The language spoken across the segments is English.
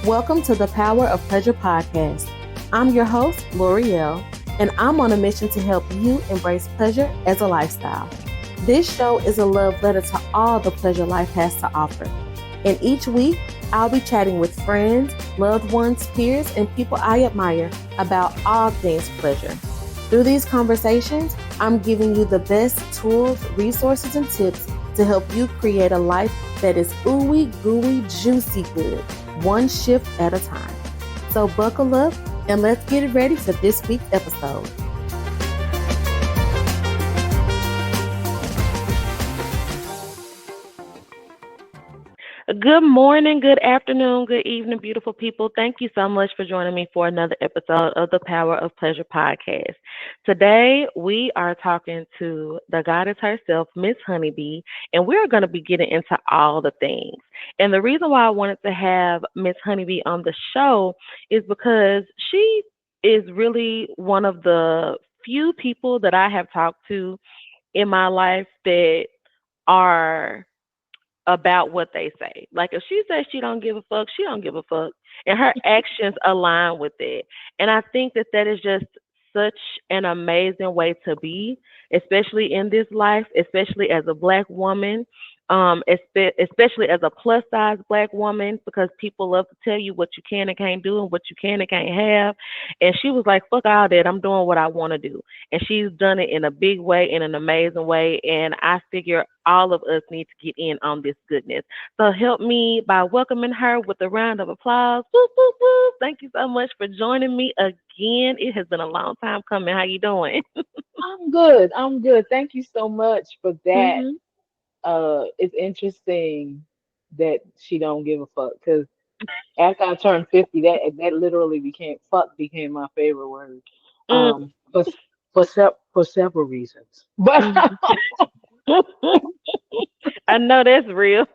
Welcome to the Power of Pleasure podcast. I'm your host, L'Oreal, and I'm on a mission to help you embrace pleasure as a lifestyle. This show is a love letter to all the pleasure life has to offer. And each week, I'll be chatting with friends, loved ones, peers, and people I admire about all things pleasure. Through these conversations, I'm giving you the best tools, resources, and tips to help you create a life that is ooey gooey juicy good, one shift at a time. So buckle up and let's get ready for this week's episode. Good morning, good afternoon, good evening, beautiful people. Thank you so much for joining me for another episode of the Power of Pleasure podcast. Today, we are talking to the goddess herself, Miss Honibee, and we're going to be getting into all the things. And the reason why I wanted to have Miss Honibee on the show is because she is really one of the few people that I have talked to in my life that are about what they say. Like if she says she don't give a fuck, she don't give a fuck, and her actions align with it. And I think that that is just such an amazing way to be, especially in this life, especially as a black woman, especially as a plus size black woman, because people love to tell you what you can and can't do and what you can and can't have. And she was like, "Fuck all that. I'm doing what I want to do." And she's done it in a big way, in an amazing way. And I figure all of us need to get in on this goodness. So help me by welcoming her with a round of applause. Woo, woo, woo. Thank you so much for joining me again. It has been a long time coming. How you doing? I'm good. I'm good. Thank you so much for that. Mhm. It's interesting that she don't give a fuck because after I turned 50, that literally became my favorite word. Mm. For for several reasons. But Mhm. I know that's real.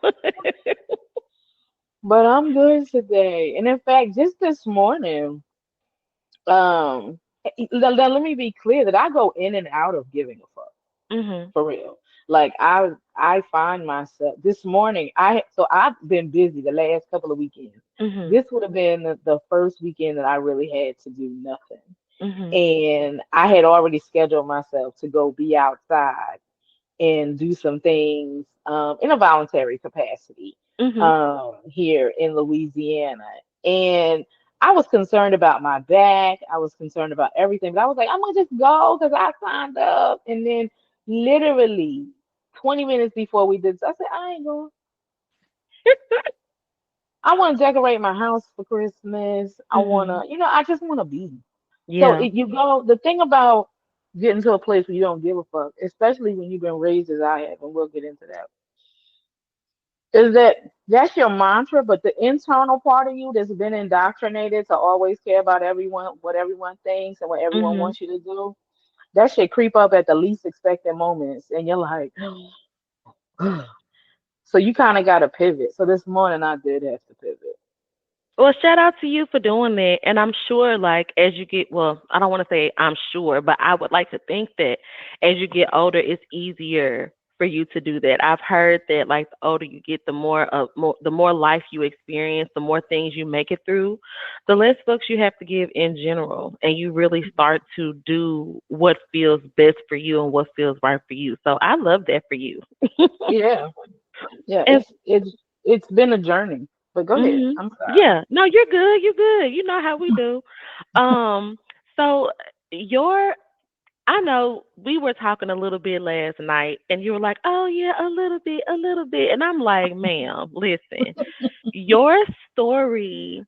but I'm good today. And in fact, just this morning, let me be clear that I go in and out of giving a fuck. Mhm. For real. Like I find myself this morning. I've been busy the last couple of weekends. Mhm. This would have been the first weekend that I really had to do nothing, Mhm. and I had already scheduled myself to go be outside and do some things in a voluntary capacity Mhm. here in Louisiana. And I was concerned about my back. I was concerned about everything. But I was like, I'm gonna just go because I signed up. And then literally 20 minutes before we did, I said, I ain't going. I want to decorate my house for Christmas. I Mhm. wanna, I just wanna be. So Yeah. if you go, the thing about getting to a place where you don't give a fuck, especially when you've been raised as I have, and we'll get into that, is that that's your mantra, but the internal part of you that's been indoctrinated to always care about everyone, what everyone thinks and what everyone Mhm. wants you to do, that should creep up at the least expected moments. And you're like, so you kind of got to pivot. So this morning I did have to pivot. Well, shout out to you for doing that. And I'm sure, like, as you get, well, I don't want to say I'm sure, but I would like to think that as you get older, it's easier for you to do that. I've heard that, like, the older you get, the more life you experience, the more things you make it through, the less fucks you have to give in general. And you really start to do what feels best for you and what feels right for you. So I love that for you. Yeah. Yeah. And It's been a journey, but go ahead. hmm I'm sorry. yeah, no, you're good. You're good. You know how we do. Um, so your, I know we were talking a little bit last night, and you were like, "Oh yeah, a little bit," and I'm like, "Ma'am, listen, your story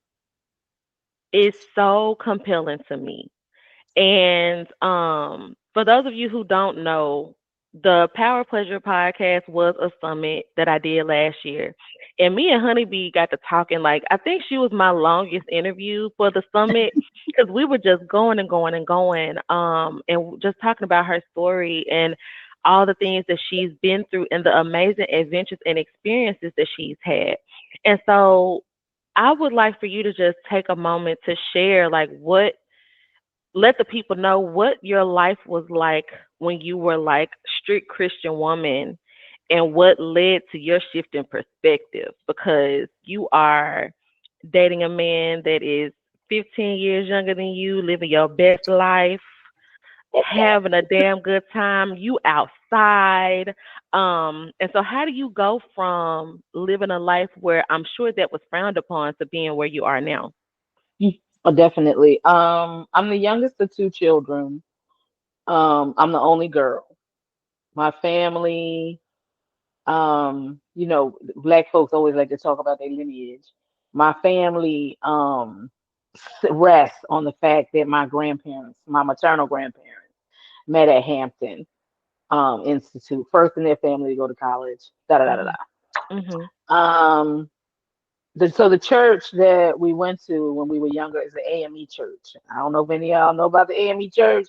is so compelling to me." And for those of you who don't know, the Power Pleasure podcast was a summit that I did last year. And me and Honeybee got to talking. Like, I think she was my longest interview for the summit because we were just going and going and going, and just talking about her story and all the things that she's been through and the amazing adventures and experiences that she's had. And so I would like for you to just take a moment to share, like, let the people know what your life was like when you were like strict Christian woman and what led to your shift in perspective, because you are dating a man that is 15 years younger than you, living your best life, having a damn good time, you outside. And so how do you go from living a life where I'm sure that was frowned upon to being where you are now? Oh, definitely. I'm the youngest of two children. I'm the only girl. My family, black folks always like to talk about their lineage. My family rests on the fact that my grandparents, my maternal grandparents, met at Hampton Institute, first in their family to go to college. Da da da da Mhm. Mhm. da. So the church that we went to when we were younger is the AME church. I don't know if any of y'all know about the AME church.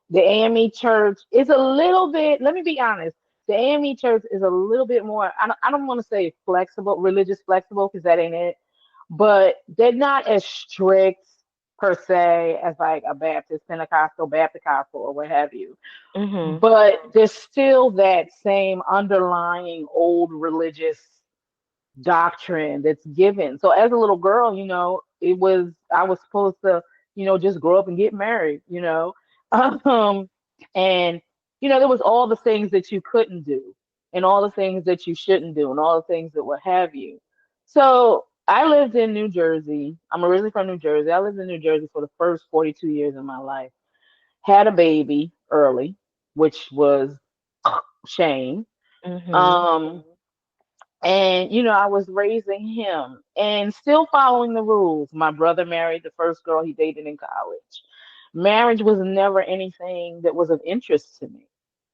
The AME church is a little bit, let me be honest, the AME church is a little bit more, I don't want to say flexible, religious flexible, because that ain't it, but they're not as strict per se as like a Baptist, Pentecostal, Baptist, or what have you. Mhm. But there's still that same underlying old religious doctrine that's given. So as a little girl, I was supposed to, just grow up and get married, Um and there was all the things that you couldn't do and all the things that you shouldn't do and all the things that what have you. So I lived in New Jersey. I'm originally from New Jersey. I lived in New Jersey for the first 42 years of my life. Had a baby early, which was shame. Mhm. Um and, I was raising him and still following the rules. My brother married the first girl he dated in college. Marriage was never anything that was of interest to me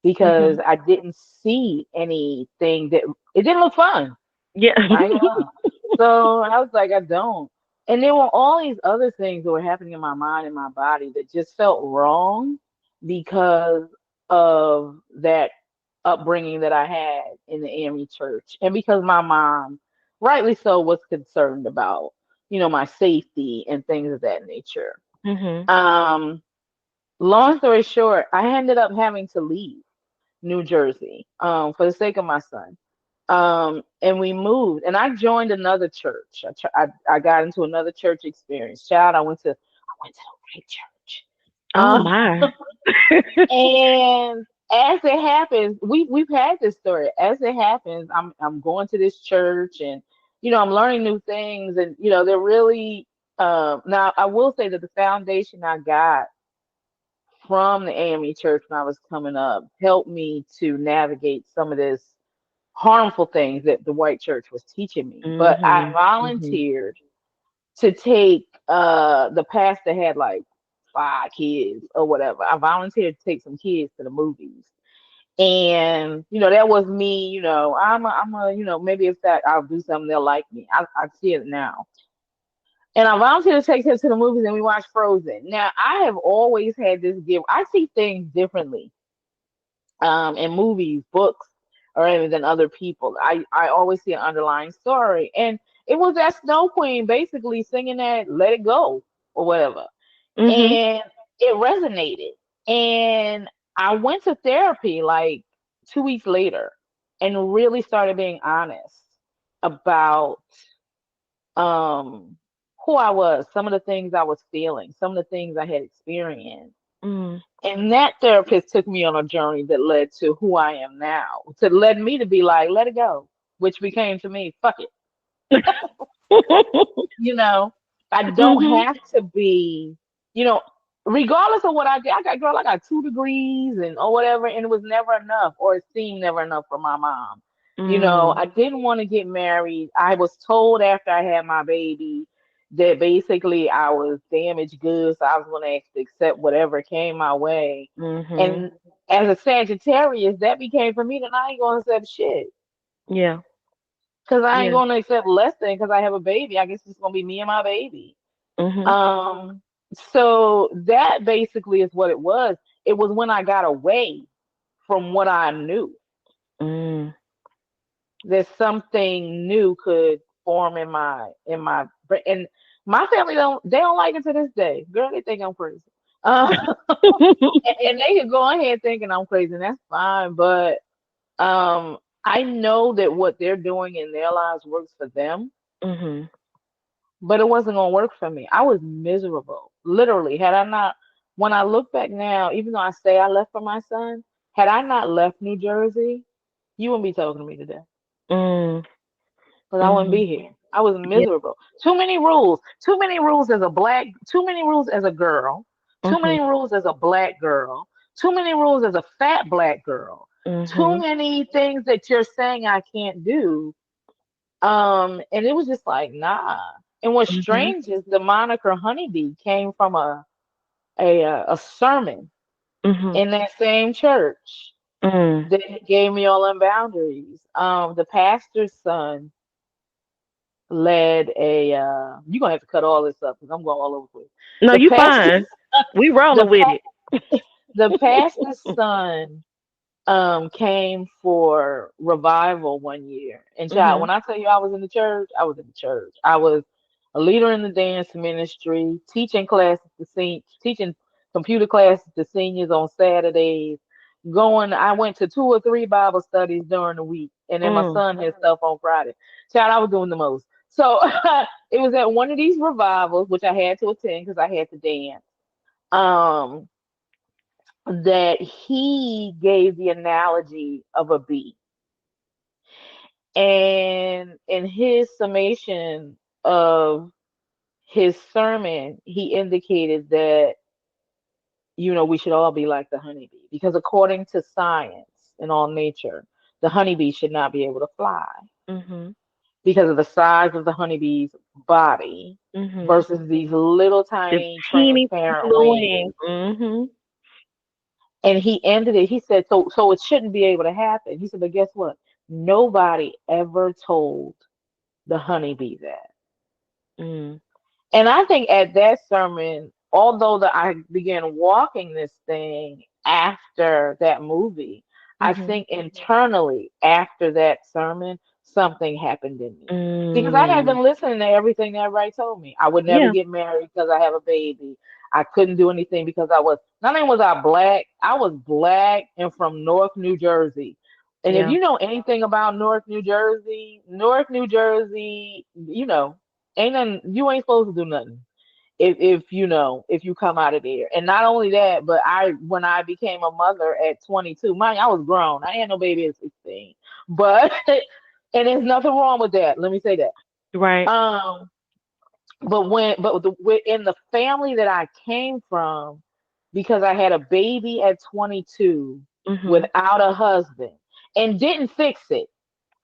because Mhm. I didn't see anything it didn't look fun. Yeah. I ain't gonna lie. So I was like, I don't. And there were all these other things that were happening in my mind and my body that just felt wrong because of that upbringing that I had in the AME church. And because my mom, rightly so, was concerned about, my safety and things of that nature. Mhm. Um, Long story short, I ended up having to leave New Jersey for the sake of my son. And we moved, and I joined another church. I got into another church experience. Child, I went to the right church. Oh Um, my. and as it happens, we've had this story. As it happens, I'm going to this church, and I'm learning new things, and they're really. Now I will say that the foundation I got from the AME church when I was coming up helped me to navigate some of this harmful things that the white church was teaching me. But I Mhm. Mhm. volunteered to take the pastor had like 5 kids or whatever. I volunteered to take some kids to the movies. And that was me, I'm a maybe if that I'll do something they'll like me. I see it now. And I volunteered to take them to the movies and we watched Frozen. Now I have always had this gift. I see things differently in movies, books, or even than other people. I always see an underlying story. And it was that Snow Queen basically singing that Let It Go or whatever. Mhm. And it resonated. And I went to therapy like 2 weeks later and really started being honest about um who I was, some of the things I was feeling, some of the things I had experienced. Mhm. And that therapist took me on a journey that led to who I am now, to led me to be like, let it go, which became to me, fuck it. You know, I don't Mhm. have to be, you know, regardless of what I get. I got 2 degrees and or whatever, and it was never enough, or it seemed never enough for my mom. Mm. I didn't want to get married. I was told after I had my baby that basically I was damaged goods, so I was going to have to accept whatever came my way. Mhm. And as a Sagittarius, that became for me that I ain't going to accept shit. Yeah. Because I ain't Yeah. going to accept less than because I have a baby. I guess it's going to be me and my baby. Mhm. Um, so that basically is what it was. It was when I got away from what I knew Mm. that something new could form in my brain. And my family don't like it to this day. Girl, they think I'm crazy. Uh, and they can go ahead thinking I'm crazy, and that's fine. But I know that what they're doing in their lives works for them. Mhm. but it wasn't gonna work for me. I was miserable. Literally, had I not, when I look back now, even though I say I left for my son, had I not left New Jersey, you wouldn't be talking to me today. Mm. Because I wouldn't Mhm. be here. I was Yeah. miserable. Too many rules. Too many rules as a black, too many rules as a girl. Too Mhm. many rules as a black girl. Too many rules as a fat black girl. Too Mhm. many things that you're saying I can't do. And it was just like, nah. And what's Mhm. strange is the moniker Honeybee came from a sermon Mhm. in that same church Mm. that gave me all them boundaries. The pastor's son led a you're gonna have to cut all this up because I'm going all over the place. No, The you pastor's fine. We the rolling with it. the pastor's son came for revival one year. And child, Mhm. when I tell you I was in the church, I was in the church. I was a leader in the dance ministry, teaching classes to teaching computer classes to seniors on Saturdays. I went to 2 or 3 Bible studies during the week, and then my Mm. son had stuff on Friday. Child, I was doing the most. So it was at one of these revivals, which I had to attend because I had to dance. Um, that he gave the analogy of a bee. And in his summation of his sermon, he indicated that, we should all be like the honeybee because according to science and all nature, the honeybee should not be able to fly Mhm. because of the size of the honeybee's body Mhm. versus these little The tiny teeny transparent little wings. wings. Mhm. And he ended it. He said, so it shouldn't be able to happen. He said, but guess what? Nobody ever told the honeybee that. Mm. And I think at that sermon, although that I began walking this thing after that movie, I Mhm. think internally after that sermon, something happened in me. Because I had Mm. been listening to everything that everybody told me. I would never Yeah. get married because I have a baby. I couldn't do anything because not only was I was black and from North New Jersey. And if Yeah. you know anything about North New Jersey, ain't nothing, you ain't supposed to do nothing if you come out of there. And not only that, but when I became a mother at 22, mind you, I was grown. I had no baby at 16. But and there's nothing wrong with that. Let me say that. Right. In the family that I came from, because I had a baby at 22 Mhm. without a husband and didn't fix it.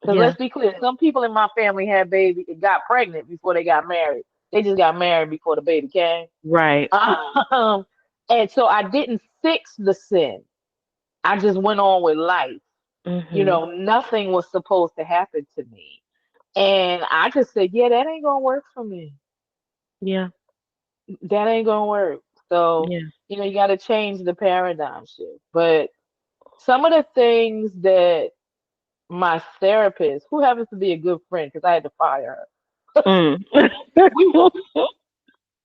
Because Yeah. let's be clear, some people in my family had got pregnant before they got married. They just got married before the baby came. Right. Um, and so I didn't fix the sin. I just went on with life. Mhm. Nothing was supposed to happen to me. And I just said, yeah, that ain't gonna work for me. Yeah. That ain't gonna work. So, Yeah. you gotta change the paradigm shift. But some of the things that my therapist, who happens to be a good friend, because I had to fire her, Mm. we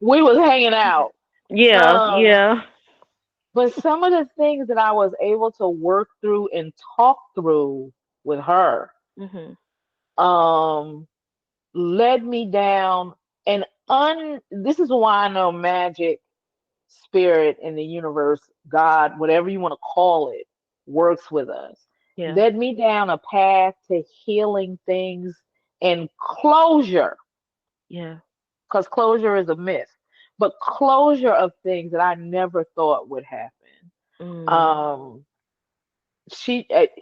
we was hanging out. Yeah. Um, Yeah. but some of the things that I was able to work through and talk through with her, Mhm. um, led me down this is why I know magic, spirit in the universe, God, whatever you want to call it, works with us. Yeah. Led me down a path to healing things and closure, Yeah. because closure is a myth, but closure of things that I never thought would happen. Mm. Um,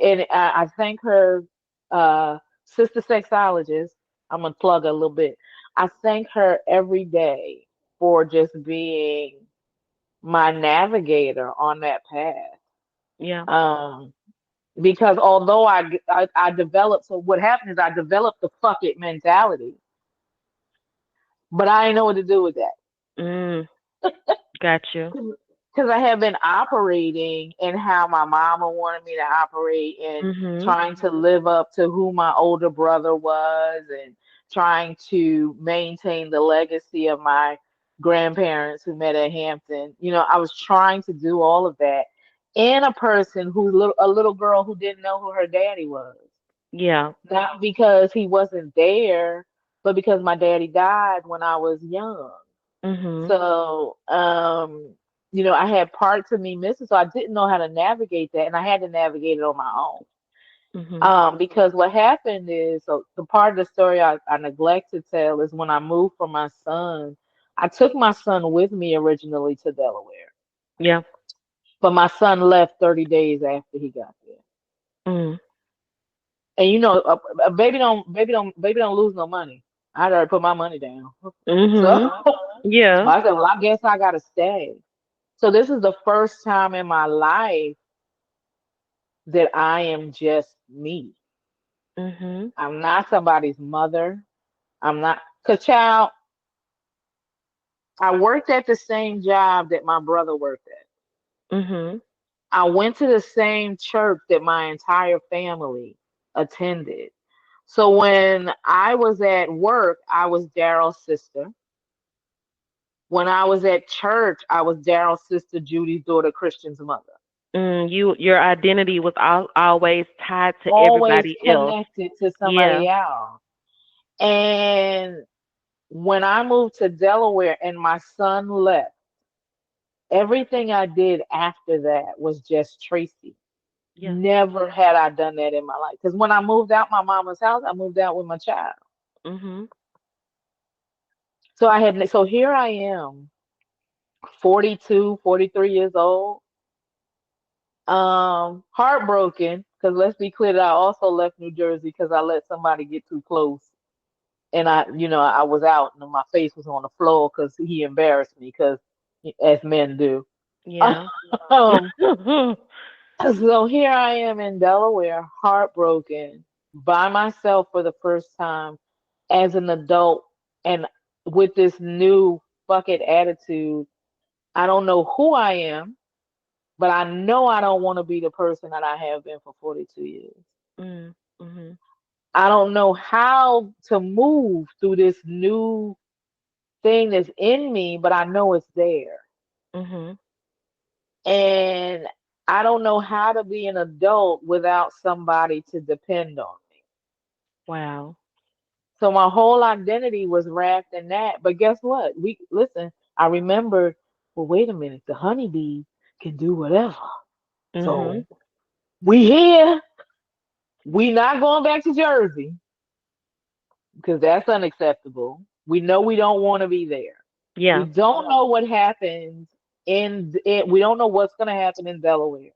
and I thank her, sister sexologist. I'm gonna plug her a little bit. I thank her every day for just being my navigator on that path. Yeah. Um, because although I developed, so what happened is I developed the fuck it mentality, but I didn't know what to do with that. Mm. Got you. Because I have been operating in how my mama wanted me to operate and Mhm. trying to live up to who my older brother was and trying to maintain the legacy of my grandparents who met at Hampton. I was trying to do all of that in a person a little girl who didn't know who her daddy was. Yeah. Not because he wasn't there, but because my daddy died when I was young. Mhm. So, I had parts of me missing, so I didn't know how to navigate that, and I had to navigate it on my own. Mhm. Because what happened is, so the part of the story I neglect to tell is when I moved for my son, I took my son with me originally to Delaware, Yeah. but my son left 30 days after he got there. Mm. And a baby don't lose no money. I'd already put my money down. So, Mhm. so Yeah. I said, well, I guess I gotta stay. So this is the first time in my life that I am just me. Mhm. I'm not somebody's mother. I'm not, cause child, I worked at the same job that my brother worked at. Mhm. I went to the same church that my entire family attended. So when I was at work, I was Daryl's sister. When I was at church, I was Daryl's sister, Judy's daughter, Christian's mother. Your identity was always tied to Always everybody else. connected to Yeah. somebody else. And when I moved to Delaware and my son left, everything I did after that was just Tracy. Yeah. Never had I done that in my life. Because when I moved out my mama's house, I moved out with my child. Mhm. So here I am, 42, 43 years old, heartbroken. Because let's be clear that I also left New Jersey because I let somebody get too close. And I was out and my face was on the floor because he embarrassed me because as men do. Yeah. um, so here I am in Delaware, heartbroken by myself for the first time as an adult and with this new bucket attitude. I don't know who I am, but I know I don't want to be the person that I have been for 42 years. Mm. Mhm. I don't know how to move through this new thing that's in me, but I know it's there. Mhm. And I don't know how to be an adult without somebody to depend on me. Wow. So my whole identity was wrapped in that. But guess what? I remember, well, wait a minute, the honeybee can do whatever. Mhm. So we here. We not going back to Jersey because that's unacceptable. We know we don't want to be there. We Yeah. don't know what happens in it. We don't know what's going to happen in Delaware,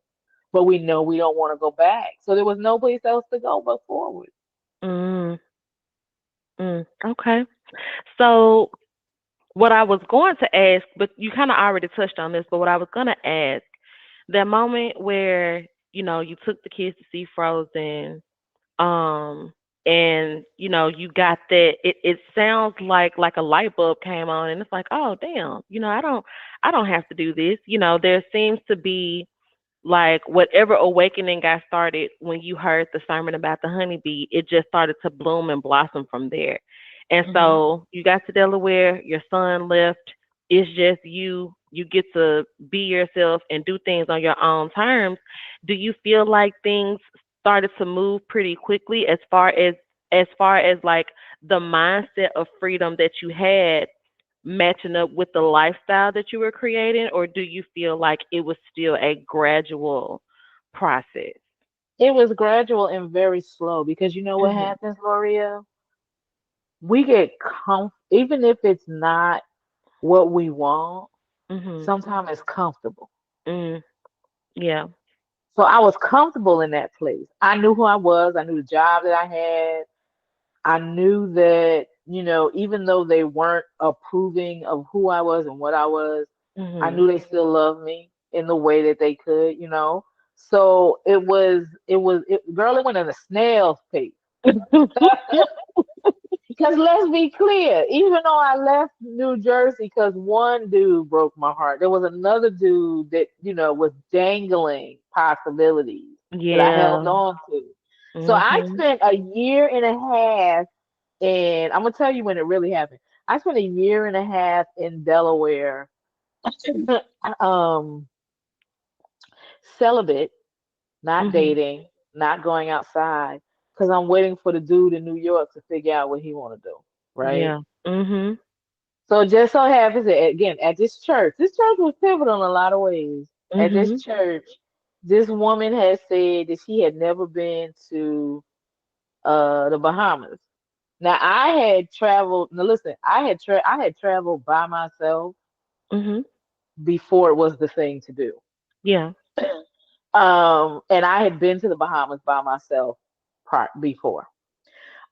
but we know we don't want to go back. So there was no place else to go but forward. Mm. Mm. Okay. So what I was going to ask, but you kind of already touched on this, but what I was going to ask, that moment where, you took the kids to see Frozen, um, and, you got that, it sounds like a light bulb came on and it's like, oh, damn, I don't have to do this. There seems to be like whatever awakening got started when you heard the sermon about the honeybee, it just started to bloom and blossom from there. And Hmm. so you got to Delaware, your son left. It's just you. You get to be yourself and do things on your own terms. Do you feel like things started to move pretty quickly as far as like the mindset of freedom that you had matching up with the lifestyle that you were creating, or do you feel like it was still a gradual process? It was gradual and very slow because you know what Mhm. happens, L'Oreal? We get even if it's not what we want, Mhm. sometimes it's comfortable. Mm. Yeah. So I was comfortable in that place. I knew who I was. I knew the job that I had. I knew that, even though they weren't approving of who I was and what I was, I Mhm. knew they still loved me in the way that they could. So girl, it went at a snail's pace. Because let's be clear, even though I left New Jersey, because one dude broke my heart, there was another dude that, was dangling possibilities that I held Yeah. on to. So I Mhm. spent a year and a half, and I'm gonna tell you when it really happened. I spent a year and a half in Delaware, um, celibate, not Mhm. dating, not going outside, because I'm waiting for the dude in New York to figure out what he want to do. right? Yeah. Mhm. So it just so happens that again at this church was pivotal in a lot of ways. At this Mhm. church, this woman had said that she had never been to the Bahamas. Now I had traveled. Now listen, I had traveled by myself Mhm. before it was the thing to do. Yeah. And I had been to the Bahamas by myself before.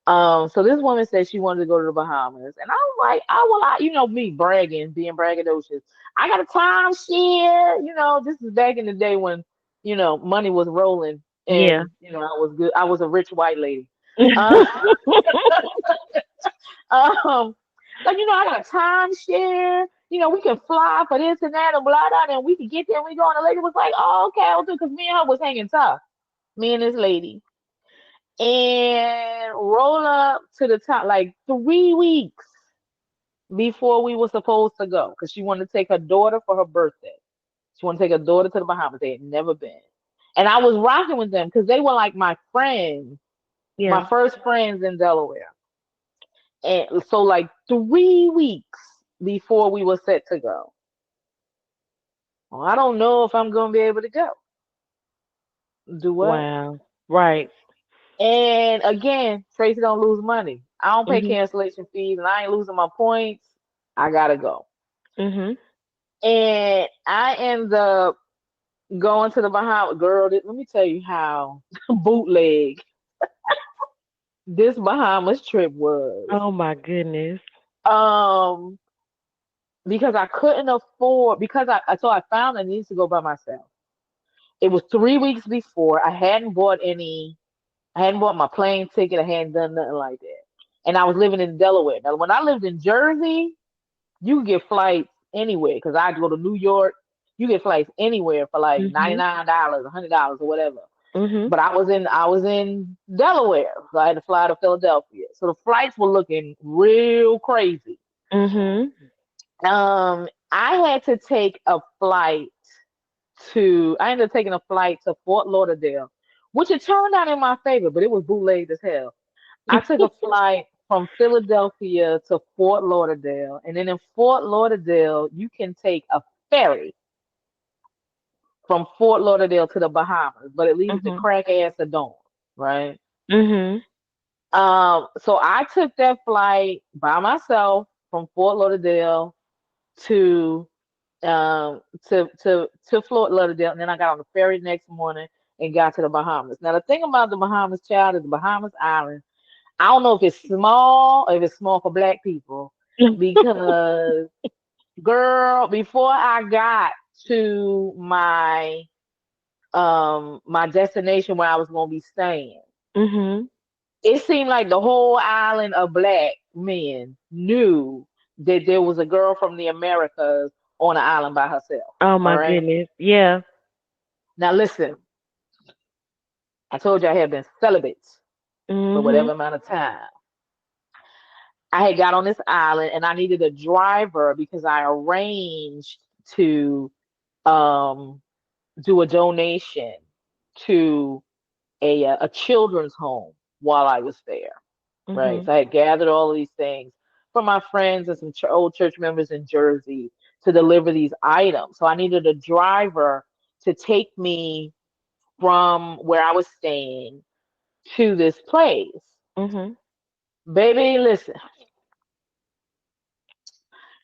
So this woman said she wanted to go to the Bahamas, and I was like, you know me bragging, being braggadocious. I got a timeshare. You know, this is back in the day when money was rolling, Yeah. and I was good. I was a rich white lady. Uh, um, like I got a timeshare. We can fly for this and that and blah blah, and we can get there and we go. And the lady was like, "Oh, okay, I'll do." Because me and her was hanging tough. Me and this lady and roll up to the top like 3 weeks before we were supposed to go because she wanted to take her daughter for her birthday. She wanted to take her daughter to the Bahamas. They had never been. And I was rocking with them because they were like my friends, my Yeah. first friends in Delaware. And so, like 3 weeks before we were set to go, well, I don't know if I'm going to be able to go. Do what? Wow. Right. And again, Tracy don't lose money. I don't pay Mhm. cancellation fees and I ain't losing my points. I gotta go. Mhm. And I end up going to the Bahamas. Girl, let me tell you how bootleg this Bahamas trip was. Oh my goodness. Um, because I couldn't afford because I found I needed to go by myself. It was 3 weeks before. I hadn't bought my plane ticket. I hadn't done nothing like that. And I was living in Delaware. Now when I lived in Jersey, you can get flights anywhere because I go to New York. You get flights anywhere for like Mhm. $99, $100 or whatever. Mhm. But I was in Delaware, so I had to fly to Philadelphia. So the flights were looking real crazy. Mhm. I had to take a flight I ended up taking a flight to Fort Lauderdale, which it turned out in my favor, but it was bootlegged as hell. I took a flight from Philadelphia to Fort Lauderdale, and then in Fort Lauderdale, you can take a ferry from Fort Lauderdale to the Bahamas, but it leaves the Mhm. crack ass of dawn, right? Mhm. So I took that flight by myself from Fort Lauderdale to to Fort Lauderdale, and then I got on the ferry the next morning and got to the Bahamas. Now the thing about the Bahamas, child, is the Bahamas island. I don't know if it's small or if it's small for black people because girl, before I got to my destination where I was gonna be staying, Mhm. it seemed like the whole island of black men knew that there was a girl from the Americas on the island by herself. Oh All my right. goodness. Yeah. Now listen, I told you I had been celibate for Mhm. whatever amount of time. I had got on this island and I needed a driver because I arranged to um, do a donation to a children's home while I was there. Right. Mhm. So I had gathered all of these things from my friends and some old church members in Jersey to deliver these items. So I needed a driver to take me from where I was staying to this place. Mhm. Baby, listen,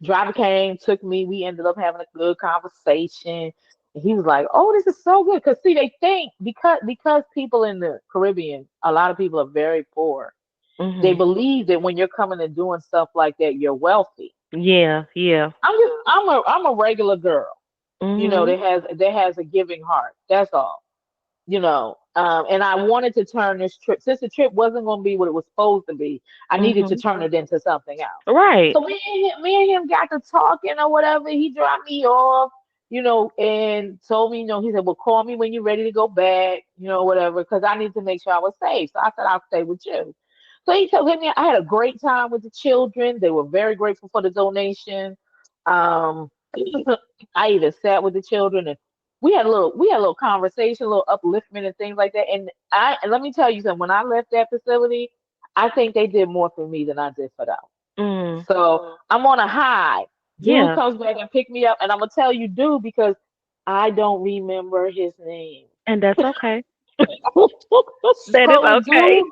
driver came, took me. We ended up having a good conversation. And he was like, "Oh, this is so good." Because see, they think because people in the Caribbean, a lot of people are very poor. They Mhm. believe that when you're coming and doing stuff like that, you're wealthy. Yeah. Yeah. I'm a regular girl, Mhm. that has a giving heart. That's all. And I wanted to turn this trip since the trip wasn't going to be what it was supposed to be. I needed to Mhm. turn it into something else. Right. So me and him got to talking or whatever. He dropped me off, and told me, he said, "Well, call me when you're ready to go back, whatever, because I need to make sure I was safe." So I said, "I'll stay with you." So he told me I had a great time with the children. They were very grateful for the donation. Um, I even sat with the children and we had a little conversation, a little upliftment and things like that. And let me tell you something. When I left that facility, I think they did more for me than I did for them. Mm. So I'm on a high. Dude Yeah. comes back and pick me up, and I'm gonna tell you, dude, because I don't remember his name. And that's okay. That is So okay.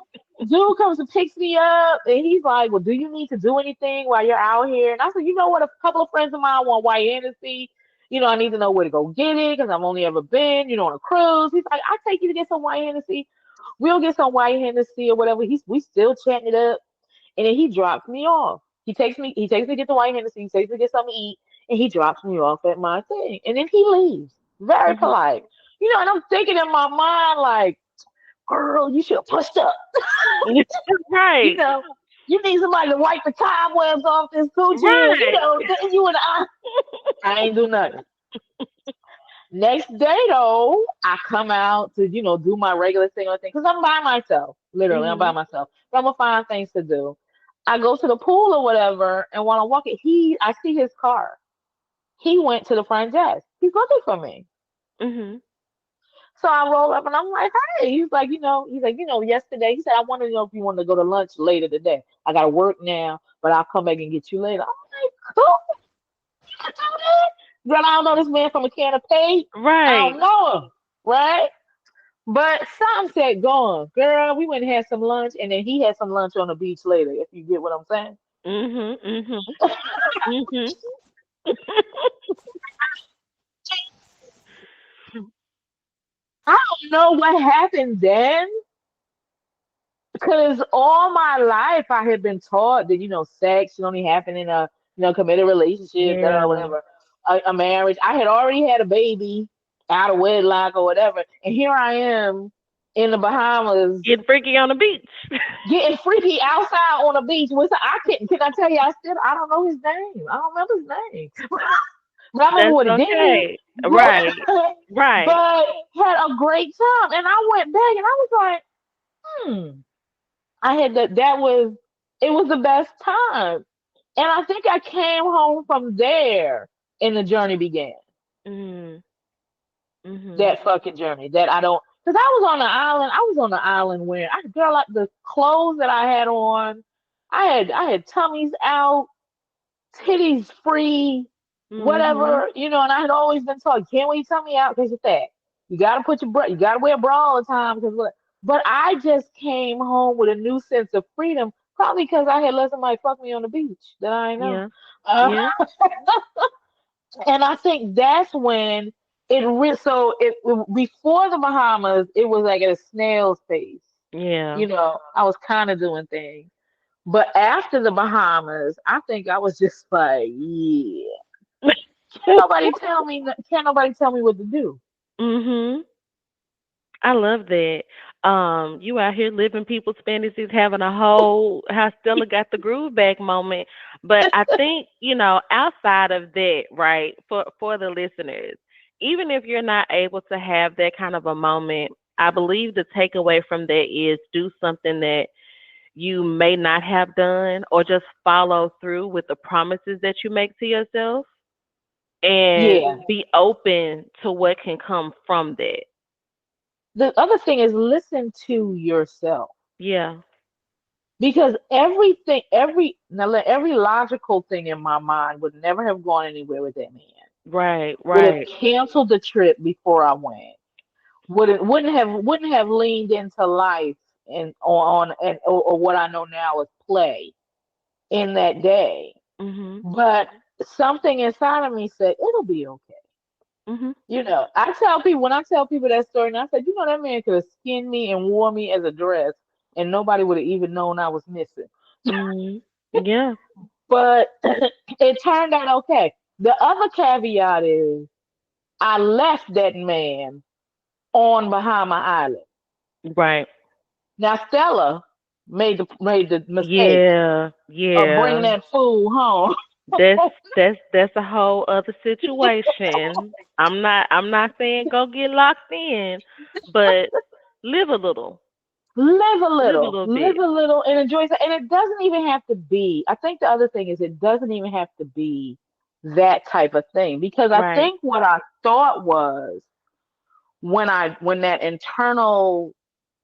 dude comes and picks me up, and he's like, "Well, do you need to do anything while you're out here?" And I said, "You know what? A couple of friends of mine want white Hennessy. I need to know where to go get it because I've only ever been, on a cruise." He's like, "I take you to get some white Hennessy. We'll get some white Hennessy or whatever." We still chatting it up, and then he drops me off. He takes me to get the white Hennessy. He takes me to get something to eat, and he drops me off at my thing, and then he leaves. Very Mhm. polite, and I'm thinking in my mind like, girl, you should have pushed up. You Right. know, you need somebody to wipe the cobwebs off this coochie, and Right. then you and I ain't do nothing. Next day though, I come out to do my regular thing or thing because I'm by myself. Literally, I'm by Mhm. myself. So I'm gonna find things to do. I go to the pool or whatever, and while I'm walking, I see his car. He went to the front desk. He's looking for me. Mhm. So I roll up and I'm like, hey. Yesterday he said, I want to know if you want to go to lunch later today. I gotta work now, but I'll come back and get you later. I'm like, cool, you can do that. Girl, I don't know this man from a can of paint. I Right. don't know him, right? But some said, go on. Girl, we went and had some lunch, and then he had some lunch on the beach later, if you get what I'm saying. Mhm. Mhm. Mhm. I don't know what happened then, because all my life I had been taught that sex should only happen in a committed relationship, that Yeah. whatever, a marriage. I had already had a baby out of wedlock or whatever, and here I am in the Bahamas Getting freaky on the beach. getting freaky outside on a beach with. I couldn't. Can I tell you? I don't know his name. I don't remember his name, but I remember That's what he did. okay. Right. But Right. but had a great time, and I went back and I was like, hmm. I had that was it was the best time. And I think I came home from there and the journey began. Mhm. Mhm. That fucking journey. That I don't because I was on the island where I girl like the clothes that I had on, I had tummies out, titties free, Mhm. whatever, and I had always been taught, you can't wear your tummy out because of that. You gotta you gotta wear a bra all the time because what. But I just came home with a new sense of freedom, probably because I had let somebody fuck me on the beach that I ain't know. Yeah. Uh, Yeah. and I think that's when before the Bahamas, it was like at a snail's pace. Yeah. I was kind of doing things. But after the Bahamas, I think I was just like, yeah. Can't nobody tell me what to do. Mhm. I love that. You out here living people's fantasies, having a whole how Stella got the groove back moment. But I think, outside of that, right, for the listeners, even if you're not able to have that kind of a moment, I believe the takeaway from that is do something that you may not have done or just follow through with the promises that you make to yourself and Yeah. be open to what can come from that. The other thing is listen to yourself. Yeah. Because every logical thing in my mind would never have gone anywhere with that man. Right, Would have right. canceled the trip before I went. Wouldn't have leaned into life and or what I know now is play in that day. Mhm. But something inside of me said it'll be okay. Mhm. When I tell people that story, and I said, that man could have skinned me and wore me as a dress, and nobody would have even known I was missing. Mhm. Yeah. But it turned out okay. The other caveat is I left that man on Bahama Island. Right. Now Stella made the mistake Yeah. of bringing Yeah. that fool home. That's that's a whole other situation. I'm not saying go get locked in, but live a little. Live a little Live bit. a little, and enjoy it. And it doesn't even have to be. I think the other thing is it doesn't even have to be that type of thing because I Right. think what I thought was when that internal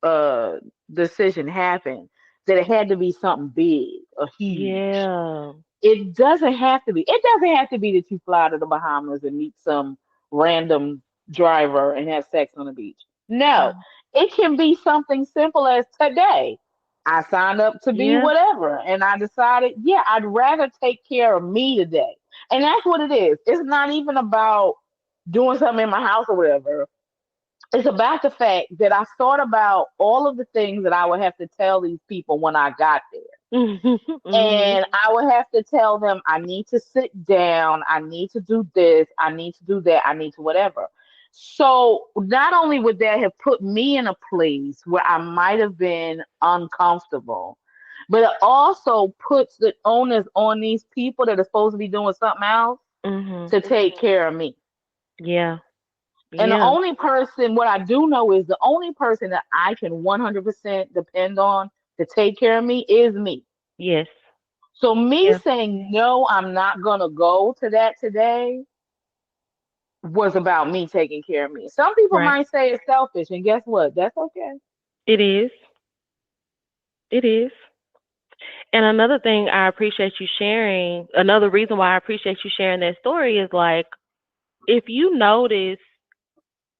uh decision happened that it had to be something big a huge. Yeah. It doesn't have to be. It doesn't have to be that you fly to the Bahamas and meet some random driver and have sex on the beach. No, Mm. it can be something simple as today. I signed up to be Yeah. whatever, and I decided, yeah, I'd rather take care of me today. And that's what it is. It's not even about doing something in my house or whatever. It's about the fact that I thought about all of the things that I would have to tell these people when I got there. Mhm. And I would have to tell them, I need to sit down, I need to do this, I need to do that, I need to whatever. So not only would that have put me in a place where I might have been uncomfortable, but it also puts the onus on these people that are supposed to be doing something else Mhm. to take care of me. Yeah. And the Yeah. only person, what I do know is the only person that I can 100% depend on to take care of me is me. Yes. So me Yeah. saying no, I'm not gonna go to that today was about me taking care of me. Some people Right. might say it's selfish, and guess what? That's okay. It is. It is. And another thing I appreciate you sharing, another reason why I appreciate you sharing that story is like if you notice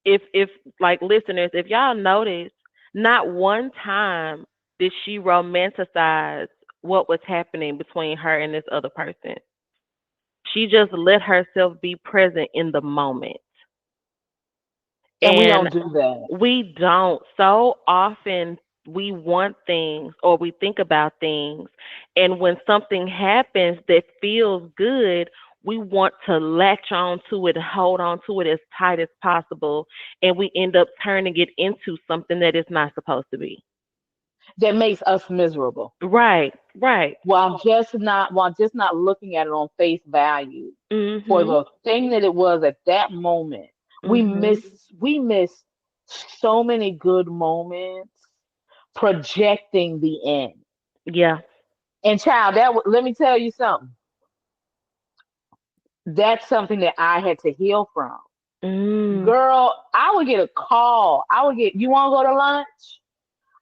if like listeners, if y'all notice, not one time did she romanticize what was happening between her and this other person. She just let herself be present in the moment. And we And don't do that. we don't. So often we want things or we think about things, and when something happens that feels good, we want to latch on to it and hold on to it as tight as possible, and we end up turning it into something that it's not supposed to be. That makes us miserable. Right, right. While just not looking at it on face value for Mhm. the thing that it was at that moment. We Mhm. miss we miss so many good moments projecting the end. Yeah. And child, let me tell you something. That's something that I had to heal from. Mm. Girl, I would get a call. You want to go to lunch?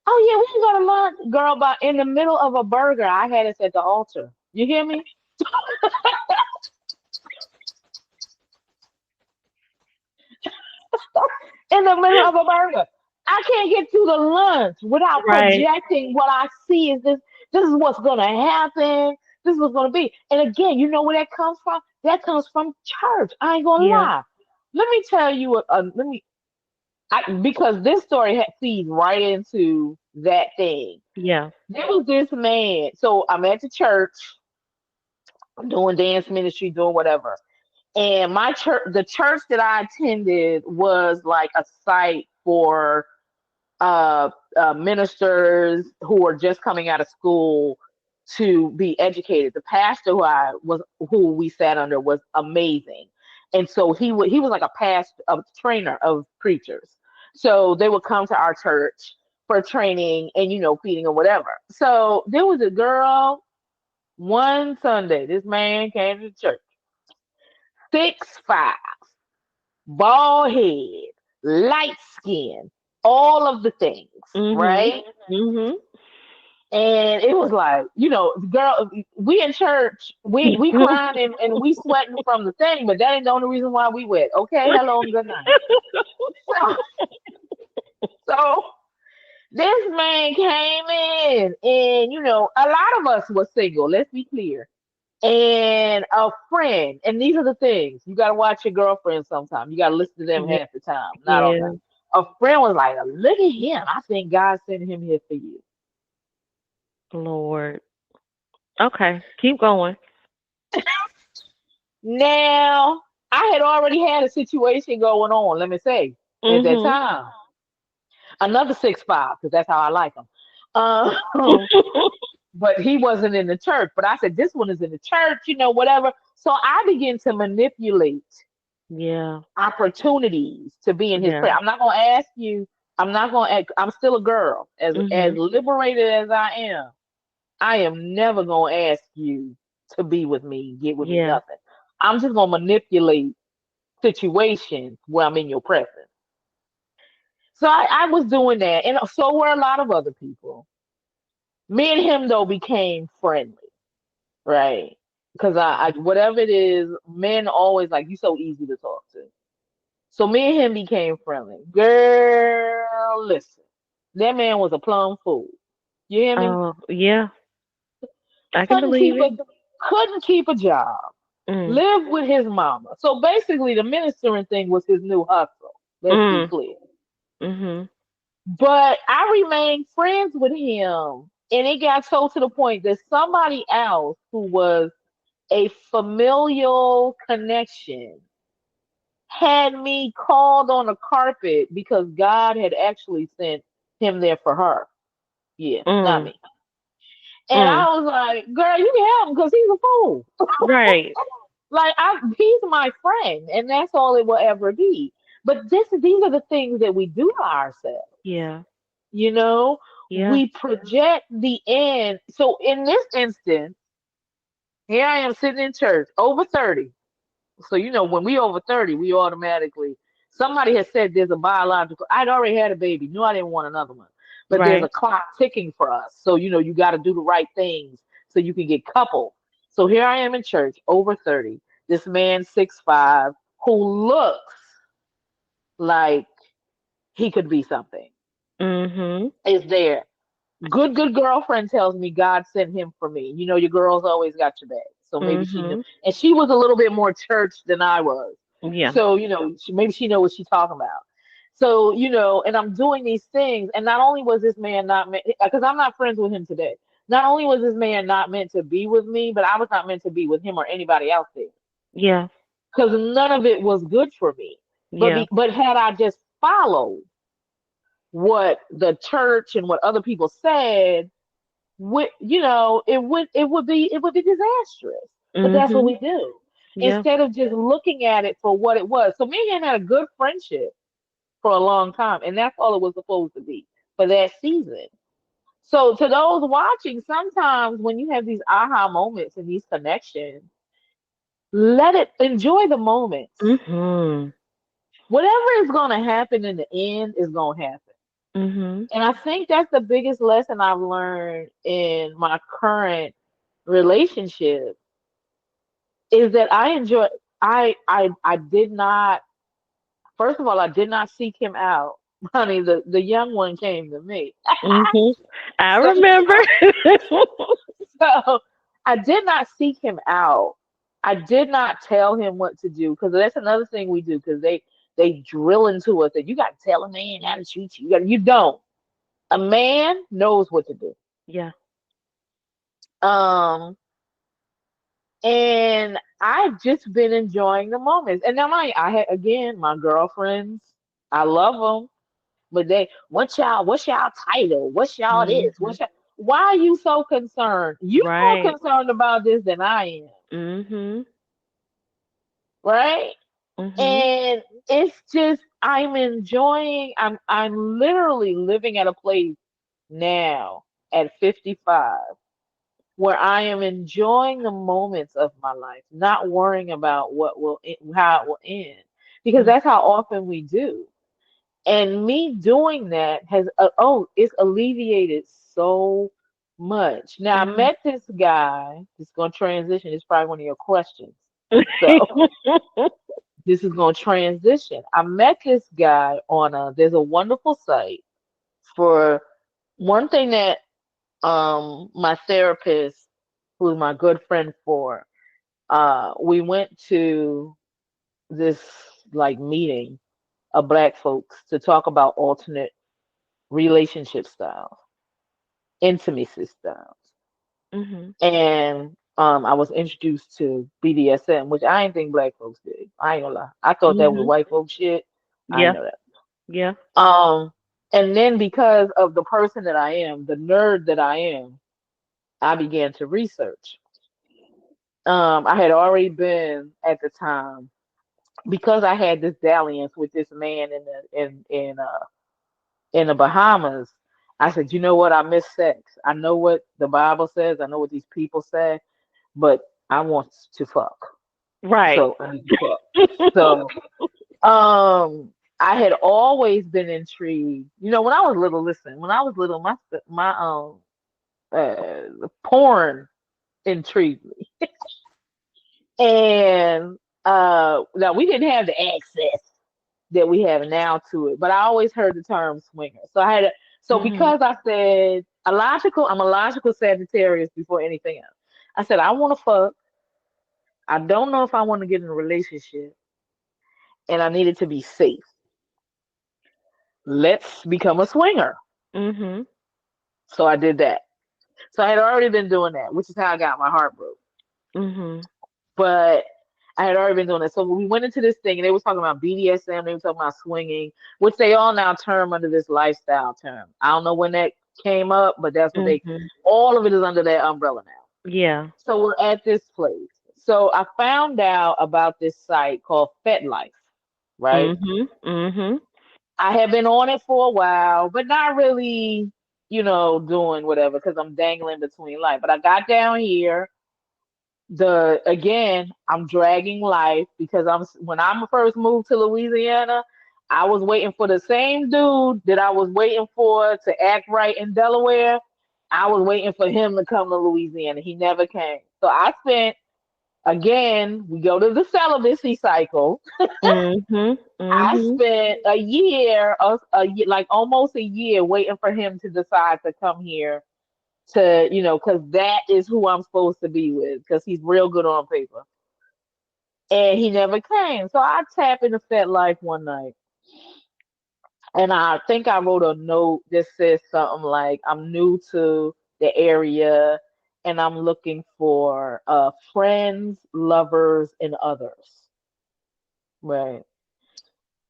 Oh yeah, we can go to lunch. Girl, but in the middle of a burger, I had us at the altar. You hear me? In the middle of a burger. I can't get through the lunch without Right. projecting what I see is this is what's gonna happen. This is what's gonna be. And again, you know where that comes from? That comes from church. I ain't gonna Yeah. lie. Let me tell you because this story feeds right into that thing. Yeah. There was this man. So I'm at the church, doing dance ministry, doing whatever. And my church, the church that I attended, was like a site for ministers who are just coming out of school to be educated. The pastor who we sat under was amazing, and so he was like a trainer of preachers. So they would come to our church for training and feeding or whatever. So there was a girl one Sunday. This man came to church, 6'5", bald head, light skin, all of the things, Mhm. right? Mhm. And it was like, girl, we in church, we crying and we sweating from the thing, but that ain't the only reason why we wet. Okay, hello and good night. So, so this man came in, and a lot of us were single. Let's be clear. And a friend, and these are the things you gotta watch your girlfriend sometimes. You gotta listen to them Yeah. half the time, not all the Yeah. time. A friend was like, "Look at him! I think God sent him here for you." Lord. Okay. Keep going. Now, I had already had a situation going on, let me say, at that Mhm. time. Another 6'5", because that's how I like them. But he wasn't in the church. But I said, this one is in the church, whatever. So I began to manipulate Yeah. opportunities to be in his Yeah. prayer. I'm not going to ask you. I'm still a girl. As Mhm. liberated as I am never going to ask you to be with me, get with me, Yeah. nothing. I'm just going to manipulate situations where I'm in your presence. So I was doing that, and so were a lot of other people. Me and him though became friendly. right? Because I whatever it is, men always like you so easy to talk to. So me and him became friendly. Girl, listen, that man was a plum fool. You hear me? Oh, yeah. I can Couldn't believe keep it. a couldn't keep a job. Mm. Lived with his mama. So basically, the ministering thing was his new hustle. Let's be Mm. clear. Mhm. But I remained friends with him, and it got so to the point that somebody else who was a familial connection had me called on the carpet because God had actually sent him there for her. Yeah, not Mm. me. And Mm. I was like, girl, you can help him because he's a fool. Right. Like he's my friend, and that's all it will ever be. But these are the things that we do to ourselves. Yeah. You know, Yeah. we project the end. So in this instance, here I am sitting in church, over 30. So when we over 30, we automatically somebody has said there's a biological. I'd already had a baby, knew I didn't want another one, but there's a Right. clock ticking for us. So you got to do the right things so you can get coupled. So here I am in church, over 30. This man 6'5", who looks like he could be something, Mhm. is there. Good girlfriend tells me God sent him for me. Your girl's always got your back. So maybe she knew. Mhm. And she was a little bit more church than I was. Yeah. So, maybe she know what she's talking about. So, and I'm doing these things. And not only was this man not meant, because I'm not friends with him today. Not only was this man not meant to be with me, but I was not meant to be with him or anybody else there. Yeah. Because none of it was good for me. Yeah. But had I just followed what the church and what other people said, it would be disastrous. But that's what Mhm. we do Yeah. instead of just looking at it for what it was. So me and him had a good friendship for a long time, and that's all it was supposed to be for that season. So to those watching, sometimes when you have these aha moments and these connections, let it enjoy the moments. Mhm. Whatever is going to happen in the end is going to happen. Mhm. And I think that's the biggest lesson I've learned in my current relationship is that I did not, first of all, I did not seek him out. Honey, the young one came to me. Mhm. I So remember. so I did not seek him out. I did not tell him what to do because that's another thing we do because they drill into us that you got to tell a man how to treat you. You don't. A man knows what to do. Yeah. Um, and I've just been enjoying the moments. And now I had again my girlfriends. I love them, but what's y'all title? What's y'all this? Mhm. Why are you so concerned? You more Right. concerned about this than I am, Mhm. right? Mhm. And it's just I'm enjoying. I'm literally living at a place now at 55 where I am enjoying the moments of my life, not worrying about how it will end, because Mm. that's how often we do. And me doing that has it's alleviated so much. Now I Mhm. met this guy. It's going to transition. It's probably one of your questions. So this is going to transition. I met this guy on there's a wonderful site for one thing that my therapist, who's my good friend for, we went to this like meeting of black folks to talk about alternate relationship styles, intimacy styles. Mhm. And I was introduced to BDSM, which I didn't think black folks did. I ain't gonna lie. I thought that was Mhm. white folks shit. I Yeah. didn't know that. Yeah. And then because of the person that I am, the nerd that I am, I began to research. I had already been at the time because I had this dalliance with this man in the Bahamas. I said, you know what? I miss sex. I know what the Bible says. I know what these people say, but I want to fuck. Right. So I need to fuck. So I had always been intrigued. When I was little, listen, when I was little, my porn intrigued me. And now we didn't have the access that we have now to it, but I always heard the term swinger. So I had a, so Mhm. because I said I'm a logical Sagittarius before anything else. I said I want to fuck. I don't know if I want to get in a relationship, and I need it to be safe. Let's become a swinger. Mhm. So I did that. So I had already been doing that, which is how I got my heart broke. Mhm. But I had already been doing that. So when we went into this thing, and they were talking about BDSM, they were talking about swinging, which they all now term under this lifestyle term. I don't know when that came up, but that's what they, Mhm. all of it is under that umbrella now. Yeah. So we're at this place. So I found out about this site called FetLife, right? Mhm. Mhm. I had been on it for a while, but not really, doing whatever because I'm dangling between life. But I got down here. The again, I'm dragging life because when I first moved to Louisiana, I was waiting for the same dude that I was waiting for to act right in Delaware. I was waiting for him to come to Louisiana. He never came. So I spent again, we go to the celibacy cycle. Mhm. I Mhm. spent like almost a year waiting for him to decide to come here to, because that is who I'm supposed to be with, because he's real good on paper. And he never came. So I tapped into Fat Life one night, and I think I wrote a note that says something like, I'm new to the area and I'm looking for friends, lovers, and others. Right.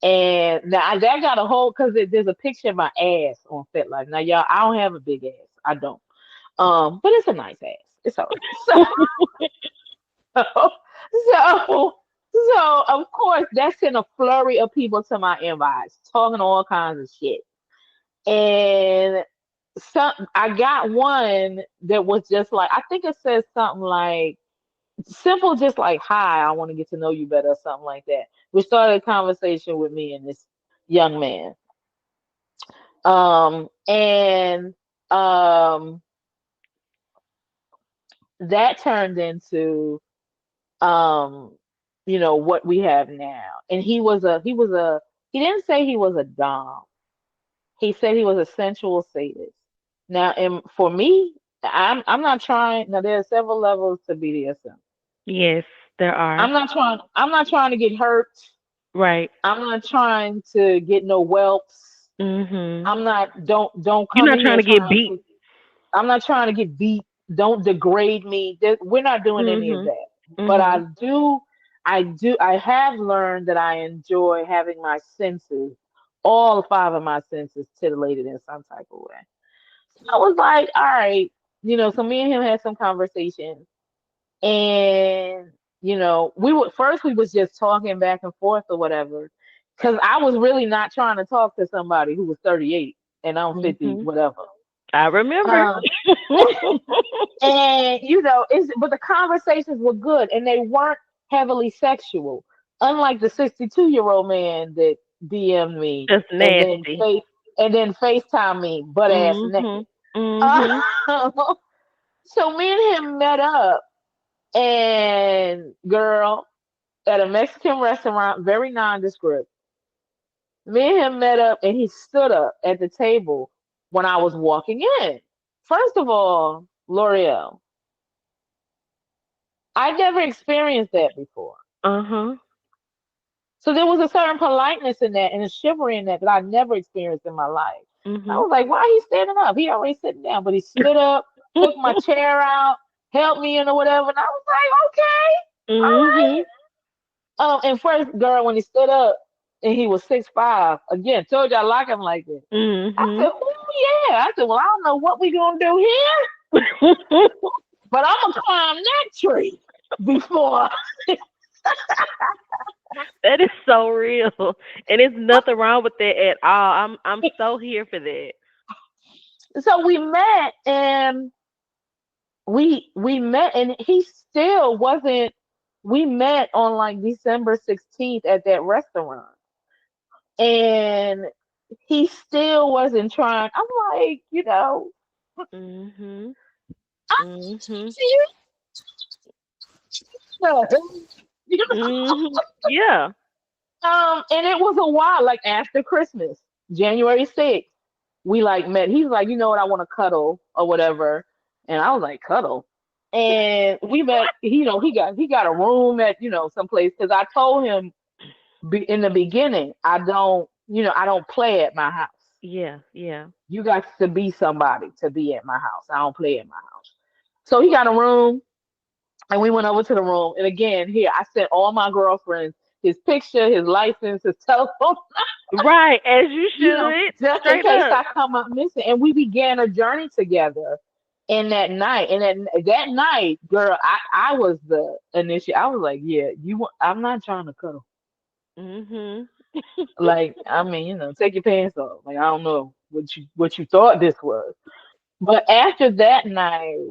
And now that got a whole because there's a picture of my ass on FetLife. Now, y'all, I don't have a big ass. I don't. But it's a nice ass. It's all right. So, so of course that sent a flurry of people to my inbox talking all kinds of shit. And I got one that was just like, I think it says something like simple, just like, hi, I want to get to know you better, or something like that. We started a conversation with me and this young man. And that turned into um what we have now. And he didn't say he was a dom. He said he was a sensual sadist. Now, and for me, I'm not trying. Now, there are several levels to BDSM. Yes, there are. I'm not trying to get hurt. Right. I'm not trying to get no whelps. Mhm. I'm not don't You're come not in trying here to get trying beat. to I'm not trying to get beat. Don't degrade me. We're not doing any of Mhm. that. But Mhm. I have learned that I enjoy having my senses, all five of my senses, titillated in some type of way. So I was like, all right, so me and him had some conversations, and we was just talking back and forth or whatever, because I was really not trying to talk to somebody who was 38 and I'm 50, Mhm. whatever. I remember. Um, and but the conversations were good and they weren't heavily sexual, unlike the 62-year-old man that DM'd me Just and then nasty. FaceTime me butt ass naked. Mhm. Mhm. Uh, so me and him met up, and girl, at a Mexican restaurant, very nondescript. Me and him met up, and he stood up at the table when I was walking in. First of all, L'Oreal, I never experienced that before. Uh-huh. So there was a certain politeness in that and a chivalry in that I never experienced in my life. I Mhm. was like, why he standing up? He already sitting down, but he stood up, took my chair out, helped me in or whatever. And I was like, okay, all right. Mhm. And first, girl, when he stood up and he was 6'5", again, told you I like him like that. I said, Mhm. oh yeah. I said, well, I don't know what we gonna do here, but I'm gonna climb that tree before. That is so real. And there's nothing wrong with that at all. I'm so here for that. So we met, and we met, and he still wasn't. We met on like December 16th at that restaurant, and he still wasn't trying. I'm like, Mhm. I'm Mhm. You Mhm. Yeah. And it was a while, like after Christmas, January 6th, we like met. He's like, you know what, I want to cuddle or whatever. And I was like, cuddle. And we met, he got a room at, someplace because I told him in the beginning, I don't play at my house. Yeah. Yeah. You got to be somebody to be at my house. I don't play at my house. So he got a room and we went over to the room. And again, here I sent all my girlfriends his picture, his license, his telephone, Right, as you should. just in Straight case up. I come up missing. And we began a journey together in that night. And that night, girl, I was the initiate. I was like, yeah, I'm not trying to cuddle. Mhm. Like, I mean, take your pants off. Like, I don't know what you thought this was. But after that night,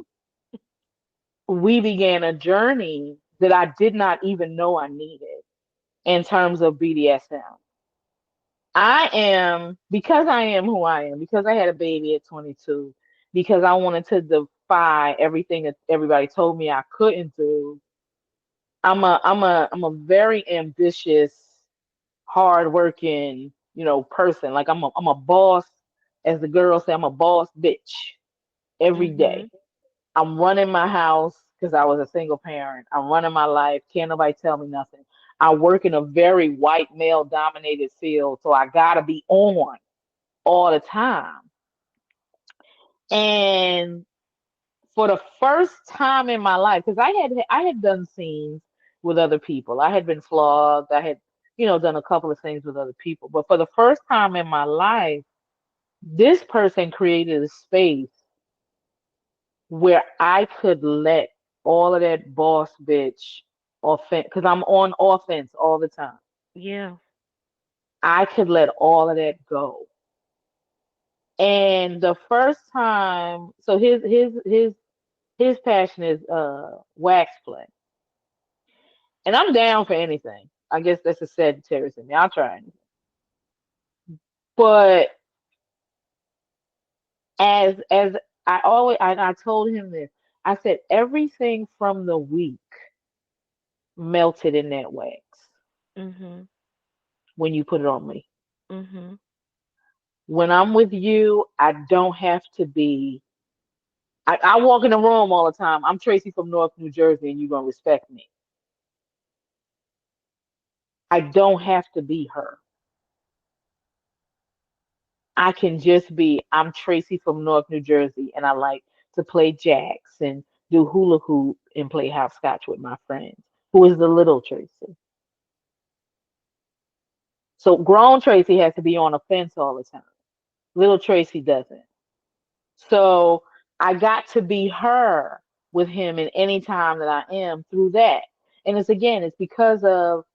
we began a journey that I did not even know I needed in terms of BDSM. Because I am who I am, because I had a baby at 22, because I wanted to defy everything that everybody told me I couldn't do. I'm a very ambitious, hardworking, person. Like I'm a boss, as the girls say, I'm a boss bitch every day. Mhm. I'm running my house because I was a single parent. I'm running my life. Can't nobody tell me nothing. I work in a very white male dominated field, so I gotta be on all the time. And for the first time in my life, because I had done scenes with other people. I had been flogged. I had, done a couple of things with other people. But for the first time in my life, this person created a space where I could let all of that boss bitch offense, because I'm on offense all the time. Yeah. I could let all of that go. And the first time, so his passion is wax play, and I'm down for anything. I guess that's a Sagittarius in me. I'll try anything. But as I told him this. I said everything from the week melted in that wax Mhm. when you put it on me. Mhm. When I'm with you, I don't have to be. I walk in the room all the time. I'm Tracy from North New Jersey, and you're gonna respect me. I don't have to be her. I can just be. I'm Tracy from North New Jersey, and I like to play jacks and do hula hoop and play hopscotch with my friends. Who is the little Tracy? So grown Tracy has to be on a fence all the time. Little Tracy doesn't. So I got to be her with him in any time that I am through that. And it's because of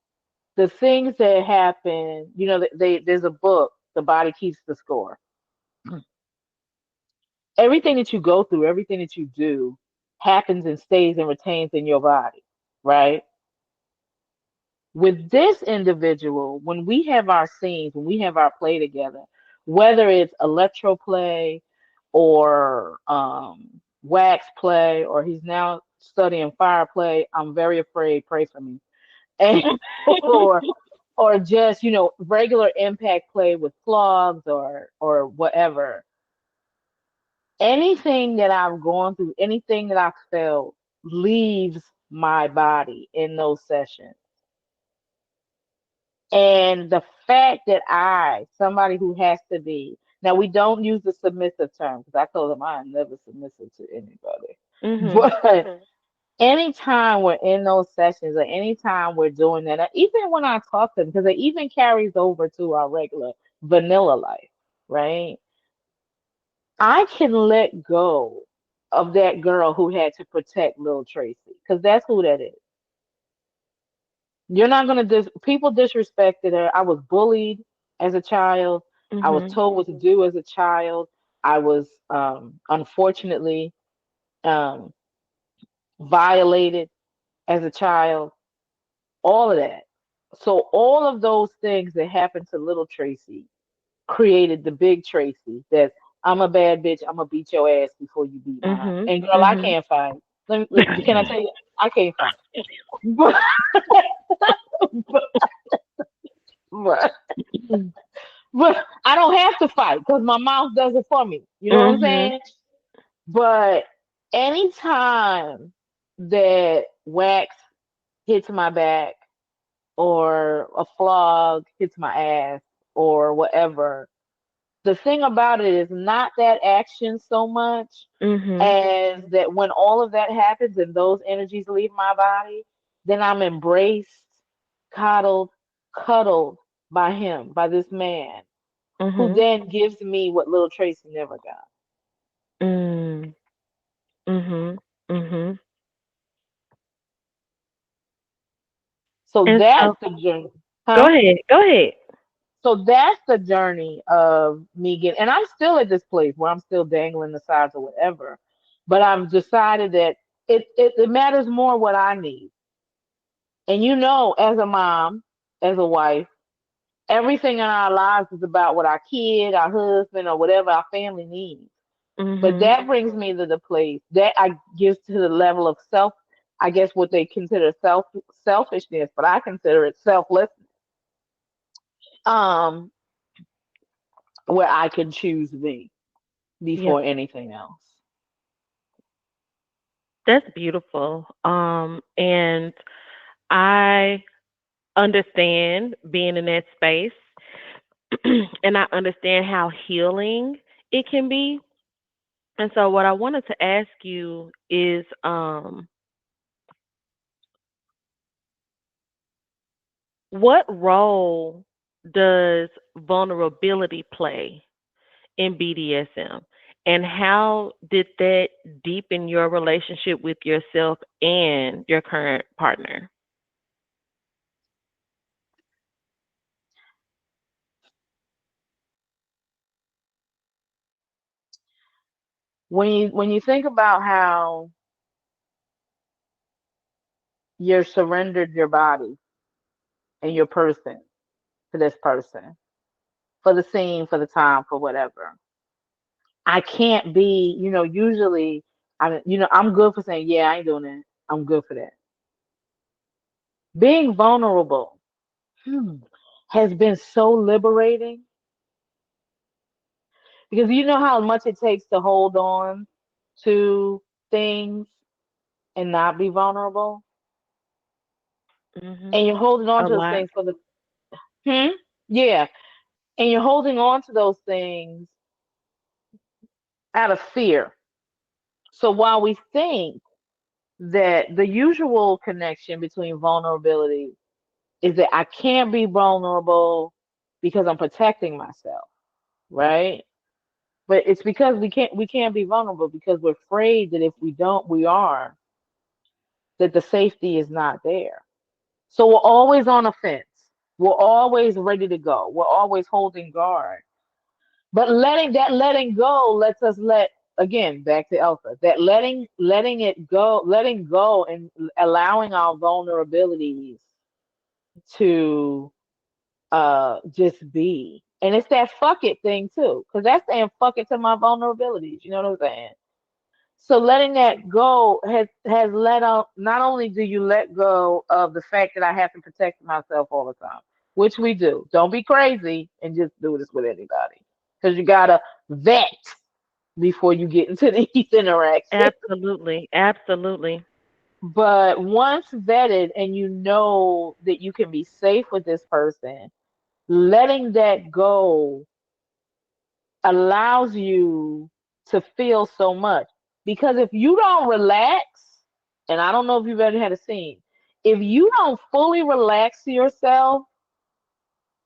the things that happen. There's a book, The Body Keeps the Score. Everything that you go through, everything that you do happens and stays and retains in your body, right? With this individual, when we have our scenes, when we have our play together, whether it's electro play or wax play, or he's now studying fire play, I'm very afraid. Pray for me. And or just regular impact play with clogs or whatever. Anything that I've gone through, anything that I've felt leaves my body in those sessions. And the fact that somebody who has to be, now we don't use the submissive term because I told them I'm never submissive to anybody. Mhm. But anytime we're in those sessions or anytime we're doing that, even when I talk to them, because it even carries over to our regular vanilla life, right? I can let go of that girl who had to protect little Tracy because that's who that is. You're not gonna people disrespected her. I was bullied as a child. I was Mhm. told what to do as a child. I was unfortunately um, violated as a child. All of that. So all of those things that happened to little Tracy created the big Tracy. That I'm a bad bitch. I'm gonna beat your ass before you beat mine. Mhm. And girl, I Mhm. can't fight. Can I tell you? I can't fight. But, but, but, but I don't have to fight because my mouth does it for me. You know what I'm Mhm. saying? But anytime that wax hits my back or a flog hits my ass or whatever, the thing about it is not that action so much Mhm. as that when all of that happens and those energies leave my body, then I'm embraced, coddled, cuddled by him, by this man, who Mhm. then gives me what little Tracy never got. Mm. Mhm. Mhm. So And that's so, the journey. go Huh? ahead. Go ahead. So that's the journey of me getting, and I'm still at this place where I'm still dangling the sides or whatever, but I've decided that it matters more what I need. And as a mom, as a wife, everything in our lives is about what our kid, our husband, or whatever our family needs. But Mhm. that brings me to the place that I gives to the level of self, I guess what they consider selfishness, but I consider it selfless. Um, where I can choose me Yeah. before anything else. That's beautiful. And I understand being in that space and I understand how healing it can be. And so what I wanted to ask you is what role does vulnerability play in BDSM? And how did that deepen your relationship with yourself and your current partner? When you think about how you're surrendered your body and your person to this person for the scene, for the time, for whatever. I can't be, usually I'm good for saying, yeah, I ain't doing that. I'm good for that. Being vulnerable hmm, has been so liberating because you know how much it takes to hold on to things and not be vulnerable. Mhm. And you're holding on A to those lot. things for the yeah, and you're holding on to those things out of fear. So while we think that the usual connection between vulnerability is that I can't be vulnerable because I'm protecting myself, right? But it's because we can't be vulnerable because we're afraid that if we don't, we are, that the safety is not there. So we're always on a fence. We're always ready to go. We're always holding guard. But letting go lets us let again back to Elsa. That letting go and allowing our vulnerabilities to just be. And it's that fuck it thing too. Because that's saying fuck it to my vulnerabilities. You know what I'm saying? So letting that go has let out. Not only do you let go of the fact that I have to protect myself all the time, which we do. Don't be crazy and just do this with anybody, because you gotta vet before you get into these interactions. Absolutely. Absolutely. But once vetted and you know that you can be safe with this person, letting that go allows you to feel so much. Because if you don't relax, and I don't know if you've ever had a scene, if you don't fully relax yourself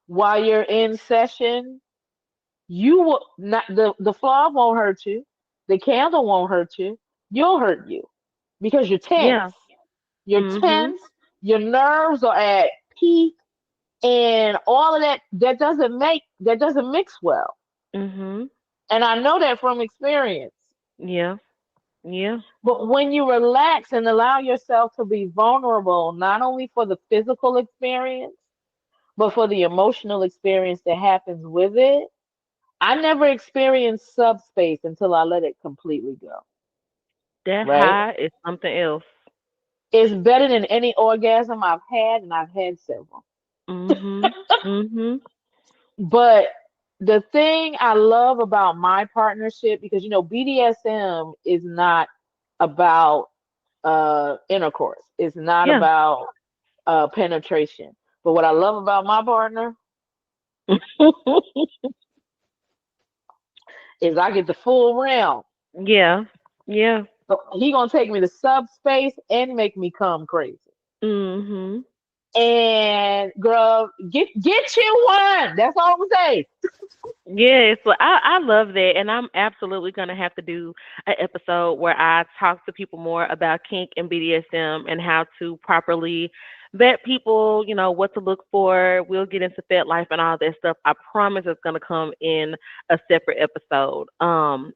while you're in session, you will not the fly won't hurt you, the candle won't hurt you, you'll hurt you because you're tense. Yeah. You're Mhm. tense, your nerves are at peak, and all of that doesn't mix well. Mhm. And I know that from experience. Yeah. Yeah. But when you relax and allow yourself to be vulnerable, not only for the physical experience, but for the emotional experience that happens with it, I never experienced subspace until I let it completely go. That Right? high is something else. It's better than any orgasm I've had, and I've had several. Mhm. Mhm. But the thing I love about my partnership, because BDSM is not about intercourse. It's not Yeah. about penetration. But what I love about my partner is I get the full realm. Yeah. Yeah. So he gonna take me to subspace and make me come crazy. Mhm. And girl, get you one. That's all I'm saying. Yes, well, I love that, and I'm absolutely gonna have to do an episode where I talk to people more about kink and BDSM and how to properly vet people. You know what to look for. We'll get into Fed life and all that stuff. I promise it's gonna come in a separate episode.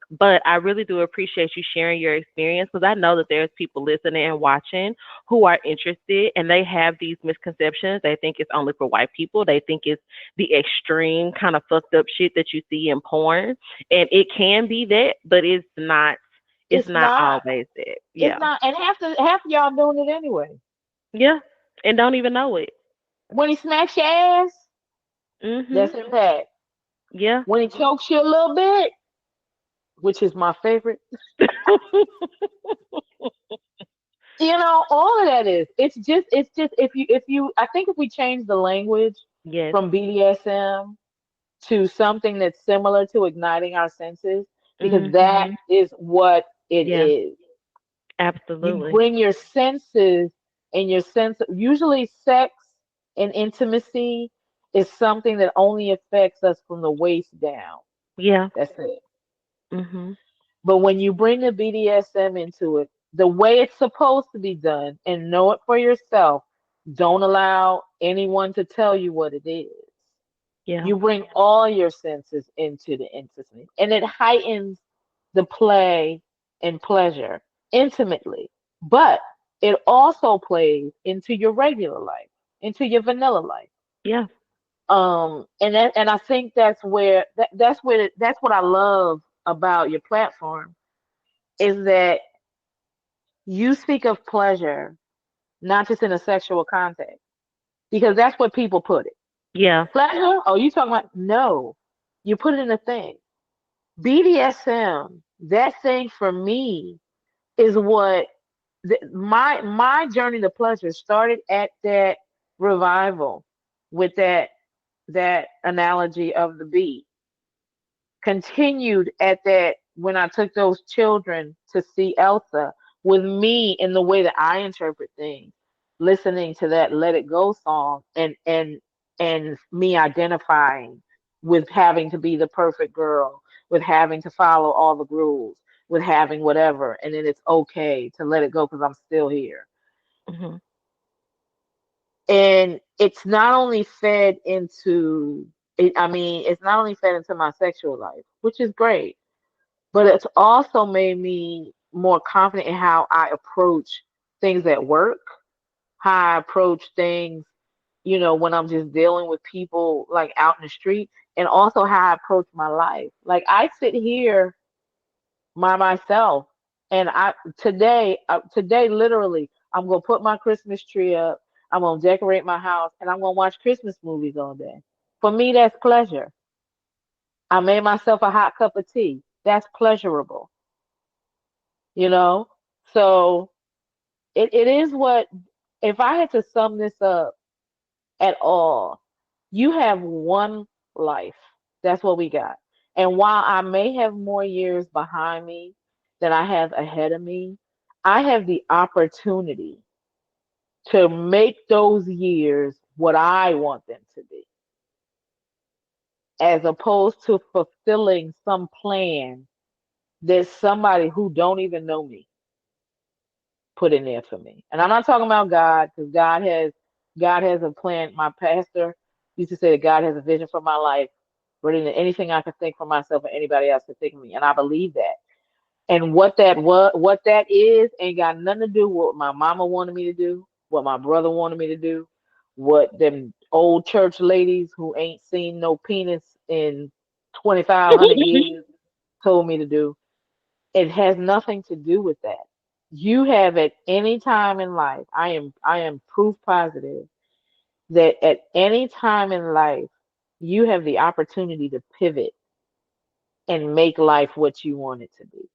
But I really do appreciate you sharing your experience because I know that there's people listening and watching who are interested, and they have these misconceptions. They think it's only for white people. They think it's the extreme kind of fucked up shit that you see in porn. And it can be that, but it's It's not not. always that. It's Yeah. not. And half of y'all doing it anyway. Yeah. And don't even know it. When he smacks your ass, Mhm. that's impact. Yeah. When he chokes you a little bit, which is my favorite, all of that is. It's just if you I think if we change the language Yes. from BDSM to something that's similar to igniting our senses, because that Mhm. is what it Yeah. is. You Absolutely. bring your senses, and your sense usually sex and intimacy is something that only affects us from the waist down. Yeah. That's it. Mhm. But when you bring the BDSM into it, the way it's supposed to be done, and know it for yourself, don't allow anyone to tell you what it is. Yeah. You bring all your senses into the intimacy, and it heightens the play and pleasure intimately. But it also plays into your regular life, into your vanilla life. Yeah. And I think that's what I love about your platform, is that you speak of pleasure not just in a sexual context, because that's what people put it. Yeah. Pleasure? Oh, you talking about? No, you put it in a thing. BDSM, that thing for me is what my journey to pleasure started at that revival, with that analogy of the bee, continued at that when I took those children to see Elsa, with me in the way that I interpret things, listening to that Let It Go song, and me identifying with having to be the perfect girl, with having to follow all the rules, with having whatever, and then it's okay to let it go because I'm still here. Mhm. And it's not only fed into it's not only fed into my sexual life, which is great, but it's also made me more confident in how I approach things at work, how I approach things, when I'm just dealing with people like out in the street, and also how I approach my life. Like I sit here by myself, and today literally I'm gonna put my Christmas tree up, I'm gonna decorate my house, and I'm gonna watch Christmas movies all day. For me, that's pleasure. I made myself a hot cup of tea. That's pleasurable, you know? So it is what, if I had to sum this up at all, you have one life. That's what we got. And while I may have more years behind me than I have ahead of me, I have the opportunity to make those years what I want them to be, as opposed to fulfilling some plan that somebody who don't even know me put in there for me. And I'm not talking about God, because God has a plan. My pastor used to say that God has a vision for my life greater than anything I could think for myself or anybody else could think of me. And I believe that. And what that is ain't got nothing to do with what my mama wanted me to do, what my brother wanted me to do, what them old church ladies who ain't seen no penis in 2,500 years told me to do. It has nothing to do with that. You have at any time in life, I am proof positive that at any time in life, you have the opportunity to pivot and make life what you want it to be.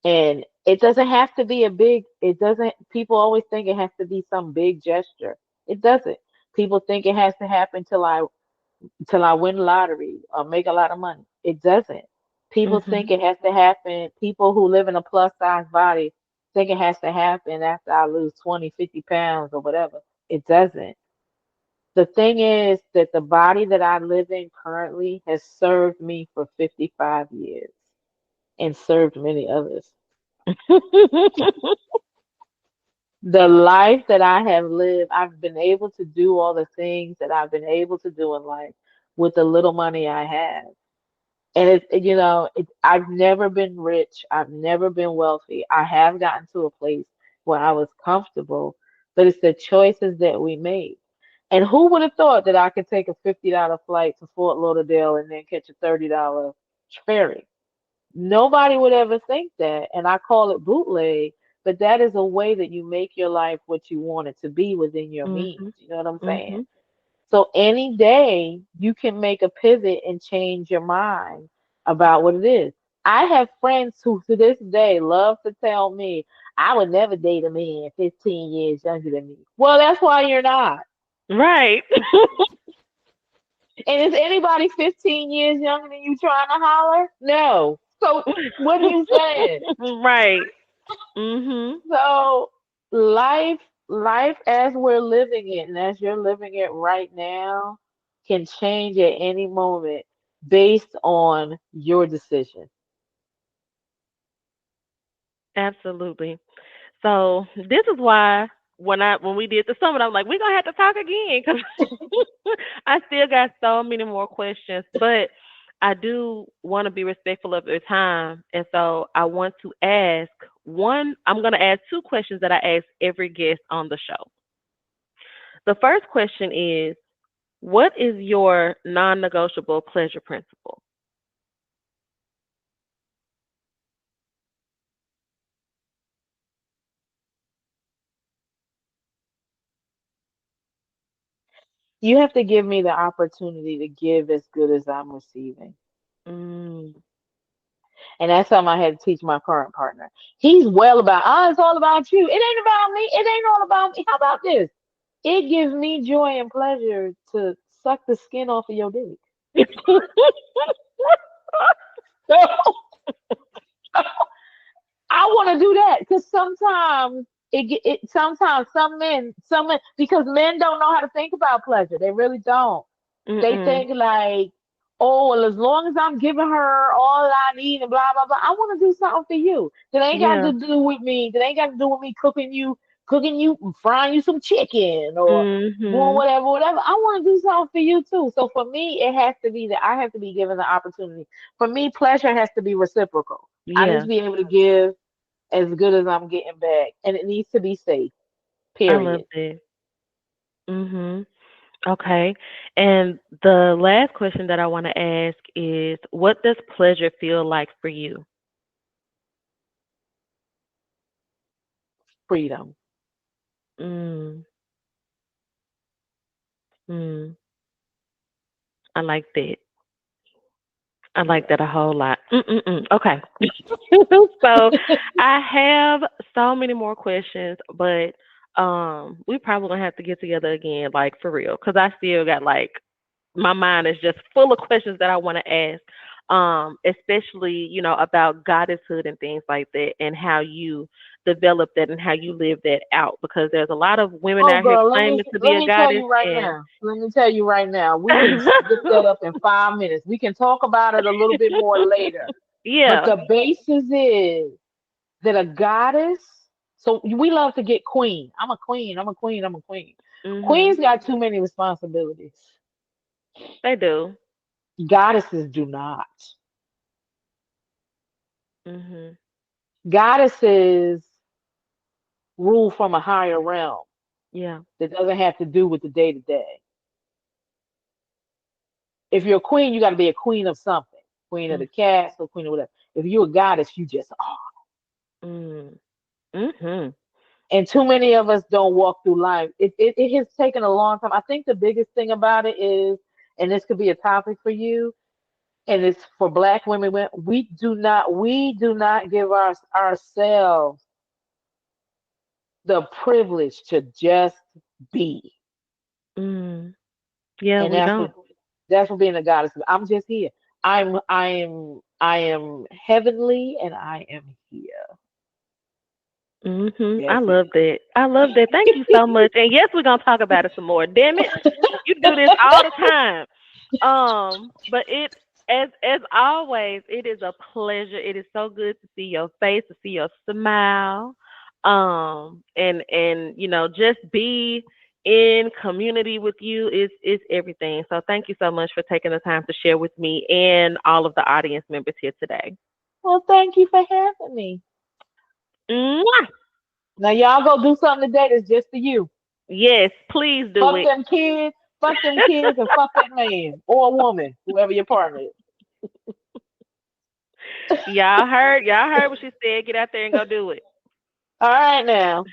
And it doesn't have to be a big, it doesn't, people always think it has to be some big gesture. It doesn't. People think it has to happen till I win lottery or make a lot of money. It doesn't. People Mhm. think it has to happen. People who live in a plus size body think it has to happen after I lose 20, 50 pounds or whatever. It doesn't. The thing is that the body that I live in currently has served me for 55 years and served many others. The life that I have lived, I've been able to do all the things that I've been able to do in life with the little money I have. And I've never been rich. I've never been wealthy. I have gotten to a place where I was comfortable, but it's the choices that we made. And who would have thought that I could take a $50 flight to Fort Lauderdale and then catch a $30 ferry? Nobody would ever think that. And I call it bootleg, but that is a way that you make your life what you want it to be within your means. Mhm. You know what I'm saying? Mhm. So any day you can make a pivot and change your mind about what it is. I have friends who to this day love to tell me, I would never date a man 15 years younger than me. Well, that's why you're not. Right. And is anybody 15 years younger than you trying to holler? No. So what are you saying? Right. Mhm. So life, life as we're living it and as you're living it right now can change at any moment based on your decision. Absolutely. So this is why when we did the summit, I'm like, we're gonna have to talk again because I still got so many more questions, but I do want to be respectful of your time, and so I want to ask one. I'm gonna ask two questions that I ask every guest on the show. The first question is, what is your non-negotiable pleasure principle? You have to give me the opportunity to give as good as I'm receiving. Mm, And that's something I had to teach my current partner. He's well about, it's all about you. It ain't about me. It ain't all about me. How about this? It gives me joy and pleasure to suck the skin off of your dick. I want to do that because sometimes sometimes some men because men don't know how to think about pleasure. They really don't. They mm-mm. think like, oh, well, as long as I'm giving her all I need and blah blah blah, I want to do something for you. That ain't got Yeah. to do with me. That ain't got to do with me cooking you, frying you some chicken or doing Mhm. whatever, whatever. I want to do something for you too. So for me, it has to be that I have to be given the opportunity. For me, pleasure has to be reciprocal. I need Yeah. to be able to give as good as I'm getting back, and it needs to be safe. I love Period. that. Mhm. Okay. And the last question that I want to ask is, what does pleasure feel like for you? Freedom. Mm. Mm. I like that. I like Yeah. that a whole lot. Mm-mm-mm. Okay. So I have so many more questions, but we probably gonna have to get together again, like for real, because I still got like my mind is just full of questions that I want to ask, especially about goddesshood and things like that, and how you develop that and how you live that out. Because there's a lot of women Oh, out here girl, let me claiming to be let a me tell goddess, you right and now. Let me tell you right now. We can zip that up in 5 minutes. We can talk about it a little bit more later. But yeah, the basis is that a goddess. So we love to get queen. I'm a queen. I'm a queen. I'm a queen. mhm, Queens got too many responsibilities. they do, Goddesses do not. mhm, Goddesses rule from a higher realm yeah, that doesn't have to do with the day to day. If you're a queen, you got to be a queen of something. Queen of mm, the castle, queen of whatever. If you're a goddess, you just are. Mm. Mhm. And too many of us don't walk through life. It has taken a long time. I think the biggest thing about it is, and this could be a topic for you, and it's for Black women. We do not give ourselves the privilege to just be, Mm. Yeah, and we don't. that's what being a goddess is. I'm just here. I am heavenly, and I am here. Mhm. I That's love it. that. I love that. Thank you so much. And yes, we're gonna talk about it some more. Damn it, you do this all the time. But it as always, it is a pleasure. It is so good to see your face, to see your smile. And just be in community with you is everything. So thank you so much for taking the time to share with me and all of the audience members here today. Well, thank you for having me. Mwah! Now y'all go do something today that's just for you. Yes, please do Fuck it. them kids, fuck them kids, and fuck that man or woman, whoever your partner is. Y'all heard what she said. Get out there and go do it. All right now.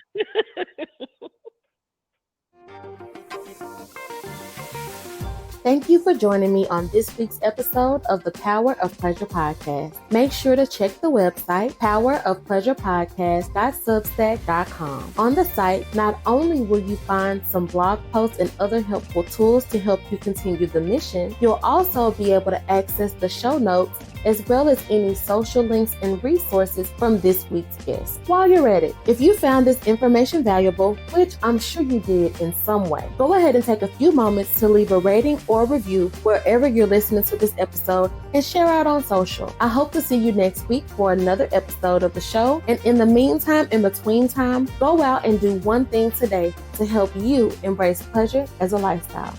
Thank you for joining me on this week's episode of the Power of Pleasure podcast. Make sure to check the website, powerofpleasurepodcast.substack.com. On the site, not only will you find some blog posts and other helpful tools to help you continue the mission, you'll also be able to access the show notes as well as any social links and resources from this week's guest. While you're at it, if you found this information valuable, which I'm sure you did in some way, go ahead and take a few moments to leave a rating or review wherever you're listening to this episode and share out on social. I hope to see you next week for another episode of the show. And in the meantime, in between time, go out and do one thing today to help you embrace pleasure as a lifestyle.